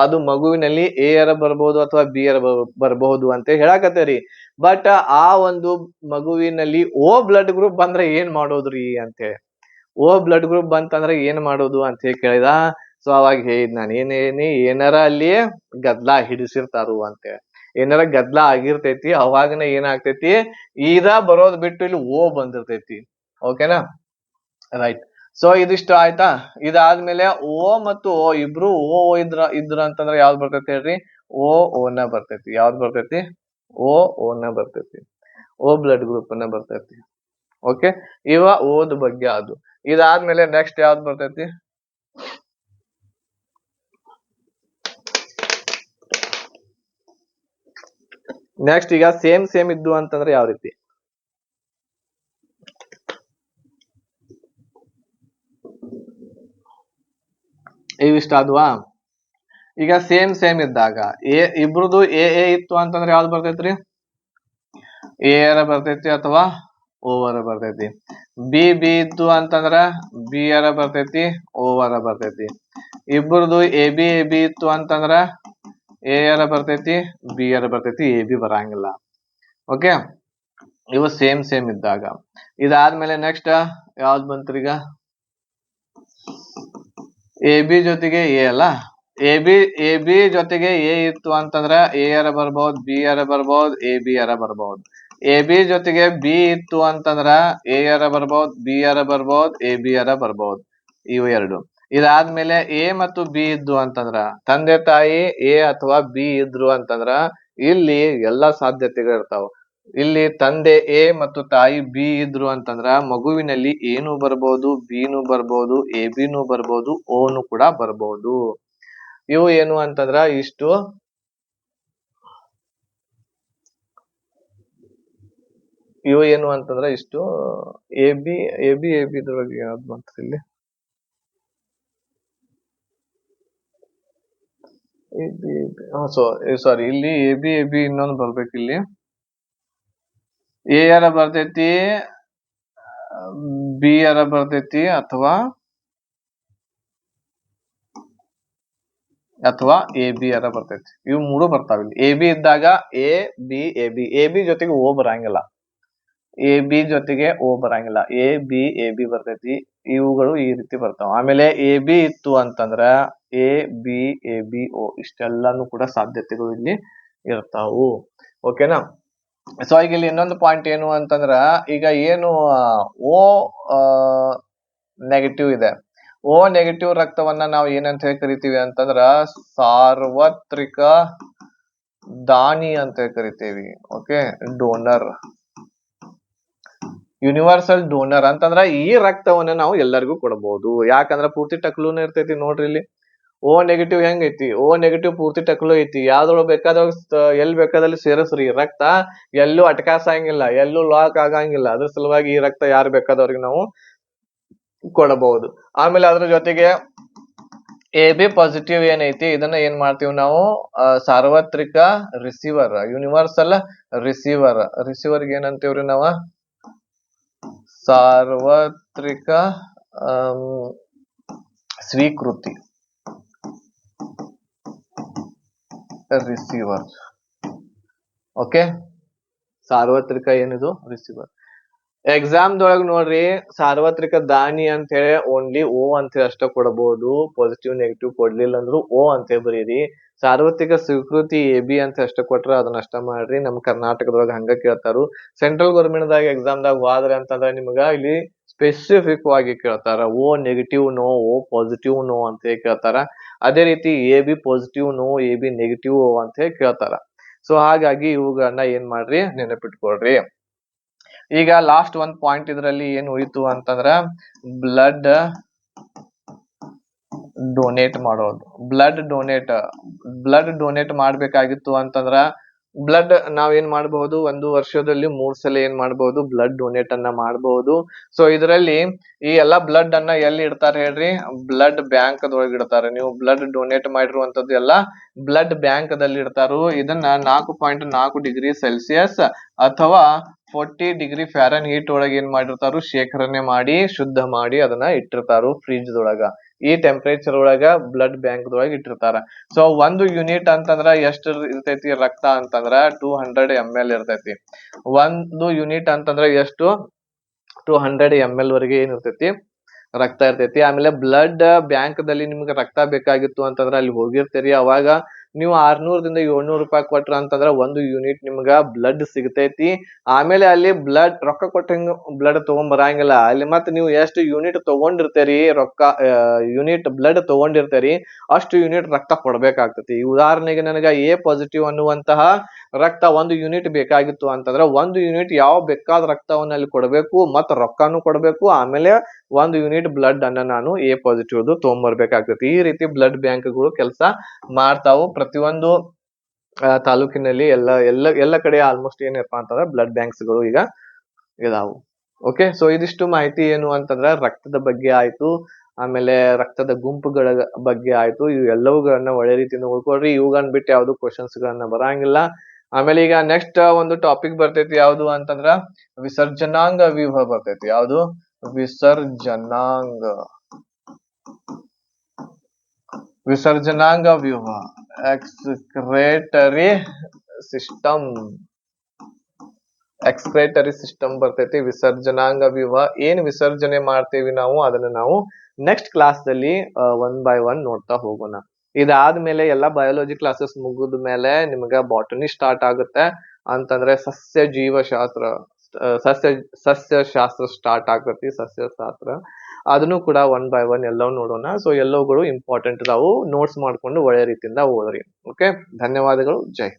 ಅದು ಮಗುವಿನಲ್ಲಿ ಎ ಅರ ಬರ್ಬಹುದು ಅಥವಾ ಬಿ ಅರ ಬರಬಹುದು ಅಂತ ಹೇಳಾಕತ್ತೀರಿ. ಬಟ್ ಆ ಒಂದು ಮಗುವಿನಲ್ಲಿ ಓ ಬ್ಲಡ್ ಗ್ರೂಪ್ ಬಂದ್ರೆ ಏನ್ ಮಾಡೋದ್ರಿ ಅಂತ ಹೇಳಿ. ಓ ಬ್ಲಡ್ ಗ್ರೂಪ್ ಬಂತಂದ್ರೆ ಏನ್ ಮಾಡೋದು ಅಂತ ಹೇಳಿ ಕೇಳಿದ. ಸೊ ಅವಾಗ ಹೇಳಿದ್ ನಾನು ಏನಾರ ಅಲ್ಲಿ ಗದ್ಲಾ ಹಿಡಿಸಿರ್ತಾರು ಅಂತೇಳಿ. ಏನಾರ ಗದ್ಲಾ ಆಗಿರ್ತೈತಿ ಅವಾಗನ ಏನಾಗ್ತೈತಿ, ಈದ ಬರೋದ್ ಬಿಟ್ಟು ಇಲ್ಲಿ ಓ ಬಂದಿರ್ತೈತಿ. ಓಕೆನಾ, ರೈಟ್. ಸೊ ಇದಿಷ್ಟು ಆಯ್ತಾ. ಇದಾದ್ಮೇಲೆ ಓ ಮತ್ತು ಓ ಇಬ್ರು ಓ ಇದ್ರ ಅಂತಂದ್ರೆ ಯಾವ್ದು ಬರ್ತೈತಿ ಹೇಳ್ರಿ, ಓ ಓನ ಬರ್ತೈತಿ. ಯಾವ್ದು ಬರ್ತೈತಿ, ಓ ಓನ ಬರ್ತೈತಿ. ಓ ಬ್ಲಡ್ ಗ್ರೂಪ್ ನ ಬರ್ತೈತಿ. ಓಕೆ, ಇವ ಓದ್ ಬಗ್ಗೆ ಅದು. ಇದಾದ್ಮೇಲೆ ನೆಕ್ಸ್ಟ್ ಯಾವ್ದು ಬರ್ತೈತಿ, ನೆಕ್ಸ್ಟ್ ಈಗ ಸೇಮ್ ಇದ್ದು ಅಂತಂದ್ರೆ ಯಾವ ರೀತಿ, ಇವಿಷ್ಟ ಆದ್ವಾ. ಈಗ ಸೇಮ್ ಇದ್ದಾಗ ಇಬ್ರದು ಎ ಇತ್ತು ಅಂತಂದ್ರೆ ಯಾವ್ದು ಬರ್ತೈತ್ರಿ, ಎ ಅರ ಬರ್ತೈತಿ ಅಥವಾ ಓ ಅರ ಬರ್ತೈತಿ. ಬಿ ಇತ್ತು ಅಂತಂದ್ರ ಬಿ ಅರ ಬರ್ತೈತಿ, ಓ ಅರ ಬರ್ತೈತಿ. ಇಬ್ರದು ಎ ಬಿ ಇತ್ತು ಅಂತಂದ್ರ ಎ ಅರ ಬರ್ತೈತಿ, ಬಿ ಅರ ಬರ್ತೈತಿ, ಎ ಬಿ ಬರಂಗಿಲ್ಲ. ಓಕೆ, ಇವು ಸೇಮ್ ಇದ್ದಾಗ. ಇದಾದ್ಮೇಲೆ ನೆಕ್ಸ್ಟ್ ಯಾವ್ದು ಬಂತ್ರಿ, ಈಗ ಎ ಬಿ ಜೊತೆಗೆ ಎ ಅಲ್ಲ, ಎ ಬಿ ಜೊತೆಗೆ ಎ ಇತ್ತು ಅಂತಂದ್ರ ಎ ಅರ ಬರ್ಬಹುದು, ಬಿ ಅರ ಬರ್ಬಹುದು, ಎ ಬಿ ಅರ ಬರ್ಬಹುದು. ಎ ಬಿ ಜೊತೆಗೆ ಬಿ ಇತ್ತು ಅಂತಂದ್ರ ಎ ಅರ ಬರ್ಬಹುದು, ಬಿ ಅರ ಬರ್ಬಹುದು, ಎ ಬಿ ಅರ ಬರ್ಬಹುದು. ಇವು ಎರಡು. ಇದಾದ್ಮೇಲೆ ಎ ಮತ್ತು ಬಿ ಇದ್ದು ಅಂತಂದ್ರ, ತಂದೆ ತಾಯಿ ಎ ಅಥವಾ ಬಿ ಇದ್ರು ಅಂತಂದ್ರ ಇಲ್ಲಿ ಎಲ್ಲಾ ಸಾಧ್ಯತೆಗಳು ಇರ್ತಾವ. ಇಲ್ಲಿ ತಂದೆ ಎ ಮತ್ತು ತಾಯಿ ಬಿ ಇದ್ರು ಅಂತಂದ್ರ ಮಗುವಿನಲ್ಲಿ ಏನು ಬರ್ಬೋದು, ಬಿನು ಬರ್ಬೋದು, ಎ ಬಿನು ಬರ್ಬೋದು, ಓನು ಕೂಡ ಬರ್ಬೋದು. ಇವು ಏನು ಅಂತಂದ್ರ ಇಷ್ಟು ಇಷ್ಟು ಎ ಬಿ ಇದ್ರೊಳಗೆ ಯಾವ್ದು ಬಂತ್ರಿ ಇಲ್ಲಿ, ಸಾರಿ ಇಲ್ಲಿ ಎ ಬಿ ಇನ್ನೊಂದು ಬರ್ಬೇಕು. ಇಲ್ಲಿ ಎ ಅರ ಬರ್ತೈತಿ, ಬಿ ಅರ ಬರ್ತೈತಿ ಅಥವಾ ಎ ಬಿ ಅರ ಬರ್ತೈತಿ. ಇವು ಮೂರು ಬರ್ತಾವ. ಇಲ್ಲಿ ಎ ಬಿ ಇದ್ದಾಗ ಎ ಬಿ ಜೊತೆಗೆ ಓ ಬರಂಗಿಲ್ಲ, ಎ ಬಿ ಜೊತೆಗೆ ಓ ಬರಂಗಿಲ್ಲ, ಎ ಬಿ ಬರ್ತೈತಿ. ಇವುಗಳು ಈ ರೀತಿ ಬರ್ತಾವ. ಆಮೇಲೆ ಎ ಬಿ ಇತ್ತು ಅಂತಂದ್ರ ಎ ಬಿ ಓ ಇಷ್ಟೆಲ್ಲಾನು ಕೂಡ ಸಾಧ್ಯತೆಗಳು ಇಲ್ಲಿ ಇರ್ತಾವು. ಓಕೆನಾ. ಸೊ ಈಗ ಇಲ್ಲಿ ಇನ್ನೊಂದು ಪಾಯಿಂಟ್ ಏನು ಅಂತಂದ್ರ, ಈಗ ಏನು ಓ ನೆಗೆಟಿವ್ ಇದೆ, ಓ ನೆಗೆಟಿವ್ ರಕ್ತವನ್ನ ನಾವು ಏನಂತ ಹೇಳಿ ಕರಿತೀವಿ ಅಂತಂದ್ರ ಸಾರ್ವತ್ರಿಕ ದಾನಿ ಅಂತ ಕರಿತೀವಿ. ಓಕೆ, ಡೋನರ್, ಯೂನಿವರ್ಸಲ್ ಡೋನರ್ ಅಂತಂದ್ರ ಈ ರಕ್ತವನ್ನ ನಾವು ಎಲ್ಲರಿಗೂ ಕೊಡಬಹುದು. ಯಾಕಂದ್ರ ಪೂರ್ತಿ ಟಕ್ಲೂನ ಇರ್ತೈತಿ ನೋಡ್ರಿ. ಇಲ್ಲಿ ಓ ನೆಗೆಟಿವ್ ಹೆಂಗ್ ಐತಿ, ಓ ನೆಗೆಟಿವ್ ಪೂರ್ತಿ ಟಕ್ಲು ಐತಿ. ಯಾವ್ದ್ರೊಳಗೆ ಬೇಕಾದಾಗ ಎಲ್ಲಿ ಬೇಕಾದಲ್ಲಿ ಸೇರಿಸ್ರಿ, ರಕ್ತ ಎಲ್ಲೂ ಅಟಕಾಸಂಗಿಲ್ಲ, ಎಲ್ಲೂ ಲಾಕ್ ಆಗಂಗಿಲ್ಲ. ಅದ್ರ ಸಲುವಾಗಿ ಈ ರಕ್ತ ಯಾರು ಬೇಕಾದವ್ರಿಗೆ ನಾವು ಕೊಡಬಹುದು. ಆಮೇಲೆ ಅದ್ರ ಜೊತೆಗೆ ಎ ಬಿ ಪಾಸಿಟಿವ್ ಏನೈತಿ, ಇದನ್ನ ಏನ್ ಮಾಡ್ತೀವಿ ನಾವು, ಸಾರ್ವತ್ರಿಕ ರಿಸೀವರ್, ಯೂನಿವರ್ಸಲ್ ರಿಸೀವರ್ ಏನಂತೀವ್ರಿ ನಾವು, ಸಾರ್ವತ್ರಿಕ ಸ್ವೀಕೃತಿ ರಿಸೀವರ್. ಓಕೆ, ಸಾರ್ವತ್ರಿಕ ಏನಿದು ರಿಸೀವರ್. ಎಕ್ಸಾಮ್ ದೊಳಗ್ ನೋಡ್ರಿ, ಸಾರ್ವತ್ರಿಕ ದಾನಿ ಅಂತ ಹೇಳಿ ಓನ್ಲಿ ಓ ಅಂತ ಹೇಳಿ ಅಷ್ಟ ಕೊಡಬಹುದು. ಪಾಸಿಟಿವ್ ನೆಗೆಟಿವ್ ಕೊಡ್ಲಿಲ್ಲ ಅಂದ್ರು ಓ ಅಂತ ಬರೀರಿ. ಸಾರ್ವತ್ರಿಕ ಸ್ವೀಕೃತಿ ಎ ಬಿ ಅಂತ ಅಷ್ಟ ಕೊಟ್ರ ಅದನ್ನ ಅಷ್ಟ ಮಾಡ್ರಿ. ನಮ್ ಕರ್ನಾಟಕದೊಳಗ ಹಂಗ ಕೇಳ್ತಾರು. ಸೆಂಟ್ರಲ್ ಗೌರ್ಮೆಂಟ್ ದಾಗ ಎಕ್ಸಾಮ್ ದಾಗ ಹೋದ್ರೆ ಅಂತಂದ್ರೆ ನಿಮ್ಗ ಇಲ್ಲಿ ಸ್ಪೆಸಿಫಿಕ್ ಆಗಿ ಕೇಳ್ತಾರ. ಓ ನೆಗೆಟಿವ್ ನೋ, ಓ ಪಾಸಿಟಿವ್ ನೋ ಅಂತ ಹೇಳಿ ಕೇಳ್ತಾರ. ಅದೇ ರೀತಿ ಎ ಬಿ ಪಾಸಿಟಿವ್ ನೋ, ಎ ಬಿ ನೆಗೆಟಿವ್ ಅಂತ ಹೇಳಿ ಕೇಳ್ತಾರ. ಸೊ ಹಾಗಾಗಿ ಇವುಗಳನ್ನ ಏನ್ ಮಾಡ್ರಿ, ನೆನಪಿಟ್ಕೊಳ್ರಿ. ಈಗ ಲಾಸ್ಟ್ ಒಂದ್ ಪಾಯಿಂಟ್ ಇದ್ರಲ್ಲಿ ಏನ್ ಉಳಿತು ಅಂತಂದ್ರ ಬ್ಲಡ್ ಡೊನೇಟ್ ಮಾಡೋದು. ಬ್ಲಡ್ ಡೊನೇಟ್ ಮಾಡ್ಬೇಕಾಗಿತ್ತು ಅಂತಂದ್ರ ಬ್ಲಡ್ ನಾವ್ ಏನ್ ಮಾಡಬಹುದು, ಒಂದು ವರ್ಷದಲ್ಲಿ 3 ಸಲ ಏನ್ ಮಾಡಬಹುದು, ಬ್ಲಡ್ ಡೊನೇಟ್ ಅನ್ನ ಮಾಡಬಹುದು. ಸೊ ಇದರಲ್ಲಿ ಈ ಎಲ್ಲಾ ಬ್ಲಡ್ ಅನ್ನ ಎಲ್ಲಿ ಇಡ್ತಾರೆ ಹೇಳ್ರಿ, ಬ್ಲಡ್ ಬ್ಯಾಂಕ್ ಅದೊಳಗೆ ಇಡ್ತಾರೆ. ನೀವು ಬ್ಲಡ್ ಡೊನೇಟ್ ಮಾಡಿರುವಂತದ್ದು ಎಲ್ಲ ಬ್ಲಡ್ ಬ್ಯಾಂಕ್ ದಲ್ಲಿ ಇಡ್ತಾರು. ಇದನ್ನ 4.4 ಡಿಗ್ರಿ ಸೆಲ್ಸಿಯಸ್ ಅಥವಾ 40 ಡಿಗ್ರಿ ಫ್ಯಾರನ್ಹೀಟ್ ಒಳಗೆ ಏನ್ ಮಾಡಿರ್ತಾರು, ಶೇಖರಣೆ ಮಾಡಿ ಶುದ್ಧ ಮಾಡಿ ಅದನ್ನ ಇಟ್ಟಿರ್ತಾರು ಫ್ರಿಜ್ ದೊಳಗ. ಈ ಟೆಂಪರೇಚರ್ ಒಳಗ ಬ್ಲಡ್ ಬ್ಯಾಂಕ್ ದೊಳಗ ಇಟ್ಟಿರ್ತಾರ. ಸೊ 1 ಯೂನಿಟ್ ಅಂತಂದ್ರ ಎಷ್ಟು ಇರ್ತೈತಿ ರಕ್ತ ಅಂತಂದ್ರ 200 ml ಇರ್ತೈತಿ. 1 ಯೂನಿಟ್ ಅಂತಂದ್ರ ಎಷ್ಟು, 200 ml ವರೆಗೆ ಏನಿರ್ತೈತಿ ರಕ್ತ ಇರ್ತೈತಿ. ಆಮೇಲೆ ಬ್ಲಡ್ ಬ್ಯಾಂಕ್ ದಲ್ಲಿ ನಿಮ್ಗೆ ರಕ್ತ ಬೇಕಾಗಿತ್ತು ಅಂತಂದ್ರ ಅಲ್ಲಿ ಹೋಗಿರ್ತೀರಿ, ಅವಾಗ ನೀವು 600 ದಿಂದ 700 ರೂಪಾಯಿ ಕೊಟ್ರ ಅಂತಂದ್ರ 1 ಯೂನಿಟ್ ನಿಮ್ಗ ಬ್ಲಡ್ ಸಿಗತೈತಿ. ಆಮೇಲೆ ಅಲ್ಲಿ ಬ್ಲಡ್ ರೊಕ್ಕ ಕೊಟ್ಟಂಗ ಬ್ಲಡ್ ತಗೊಂಡ್ ಬರಂಗಿಲ್ಲ, ಅಲ್ಲಿ ಮತ್ತ್ ನೀವು ಎಷ್ಟು ಯೂನಿಟ್ ತಗೊಂಡಿರ್ತೀರಿ ರೊಕ್ಕ ಯೂನಿಟ್ ಬ್ಲಡ್ ತಗೊಂಡಿರ್ತೀರಿ ಅಷ್ಟು ಯೂನಿಟ್ ರಕ್ತ ಕೊಡ್ಬೇಕಾಗ್ತತಿ. ಉದಾಹರಣೆಗೆ ನನಗ ಎ ಪಾಸಿಟಿವ್ ಅನ್ನುವಂತಹ ರಕ್ತ 1 ಯೂನಿಟ್ ಬೇಕಾಗಿತ್ತು ಅಂತಂದ್ರ 1 ಯೂನಿಟ್ ಯಾವ ಬೇಕಾದ ರಕ್ತವನ್ನ ಅಲ್ಲಿ ಕೊಡ್ಬೇಕು, ಮತ್ತ ರೊಕ್ಕನು ಕೊಡ್ಬೇಕು, ಆಮೇಲೆ 1 ಯೂನಿಟ್ ಬ್ಲಡ್ ಅನ್ನ ನಾನು ಎ ಪಾಸಿಟಿವ್ ತಗೊಂಡ್ಬರ್ಬೇಕಾಗ್ತತಿ. ಈ ರೀತಿ ಬ್ಲಡ್ ಬ್ಯಾಂಕ್ಗಳು ಕೆಲಸ ಮಾಡ್ತಾವು. ಪ್ರತಿಯೊಂದು ತಾಲೂಕಿನಲ್ಲಿ ಎಲ್ಲ ಕಡೆ ಆಲ್ಮೋಸ್ಟ್ ಏನಪ್ಪಾ ಅಂತಂದ್ರೆ ಬ್ಲಡ್ ಬ್ಯಾಂಕ್ಸ್ ಗಳು ಈಗ ಇದಾವು. ಓಕೆ, ಸೊ ಇದಿಷ್ಟು ಮಾಹಿತಿ ಏನು ಅಂತಂದ್ರ ರಕ್ತದ ಬಗ್ಗೆ ಆಯ್ತು, ಆಮೇಲೆ ರಕ್ತದ ಗುಂಪುಗಳ ಬಗ್ಗೆ ಆಯ್ತು. ಇವು ಎಲ್ಲವುಗಳನ್ನ ಒಳ್ಳೆ ರೀತಿಯಿಂದ ಉಳ್ಕೊಳ್ರಿ. ಇವುಗಳನ್ನ ಬಿಟ್ಟು ಯಾವ್ದು ಕ್ವಶನ್ಸ್ ಗಳನ್ನ ಬರಂಗಿಲ್ಲ. ಆಮೇಲೆ ಈಗ ನೆಕ್ಸ್ಟ್ ಒಂದು ಟಾಪಿಕ್ ಬರ್ತೈತಿ ಯಾವ್ದು ಅಂತಂದ್ರ ವಿಸರ್ಜನಾಂಗ ವ್ಯೂಹ ಬರ್ತೈತಿ. ಯಾವ್ದು? ವಿಸರ್ಜನಾಂಗ ವ್ಯೂಹ, ಎಕ್ಸ್ಕ್ರೇಟರಿ ಸಿಸ್ಟಮ್. ಎಕ್ಸ್ಕ್ರೇಟರಿ ಸಿಸ್ಟಮ್ ಬರ್ತೈತಿ. ವಿಸರ್ಜನಾಂಗ ವ್ಯೂಹ ಏನ್ ವಿಸರ್ಜನೆ ಮಾಡ್ತೇವಿ ನಾವು ಅದನ್ನ ನಾವು ನೆಕ್ಸ್ಟ್ ಕ್ಲಾಸ್ ದಲ್ಲಿ 1 by 1 ನೋಡ್ತಾ ಹೋಗೋಣ. ಇದಾದ್ಮೇಲೆ ಎಲ್ಲಾ ಬಯಾಲಜಿ ಕ್ಲಾಸಸ್ ಮುಗಿದ ಮೇಲೆ ನಿಮ್ಗ ಬಾಟನಿ ಸ್ಟಾರ್ಟ್ ಆಗುತ್ತೆ. ಅಂತಂದ್ರೆ ಸಸ್ಯ ಜೀವಶಾಸ್ತ್ರ, ಸಸ್ಯಶಾಸ್ತ್ರ ಸ್ಟಾರ್ಟ್ ಆಗ್ತತಿ. ಸಸ್ಯಶಾಸ್ತ್ರ ಅದನ್ನು ಕೂಡ 1 by 1 ಎಲ್ಲವೂ ನೋಡೋಣ. ಸೊ ಎಲ್ಲವುಗಳು ಇಂಪಾರ್ಟೆಂಟ್ ಇದಾವು, ನೋಟ್ಸ್ ಮಾಡ್ಕೊಂಡು ಒಳ್ಳೆ ರೀತಿಯಿಂದ ಓದ್ರಿ. ಓಕೆ, ಧನ್ಯವಾದಗಳು. ಜೈ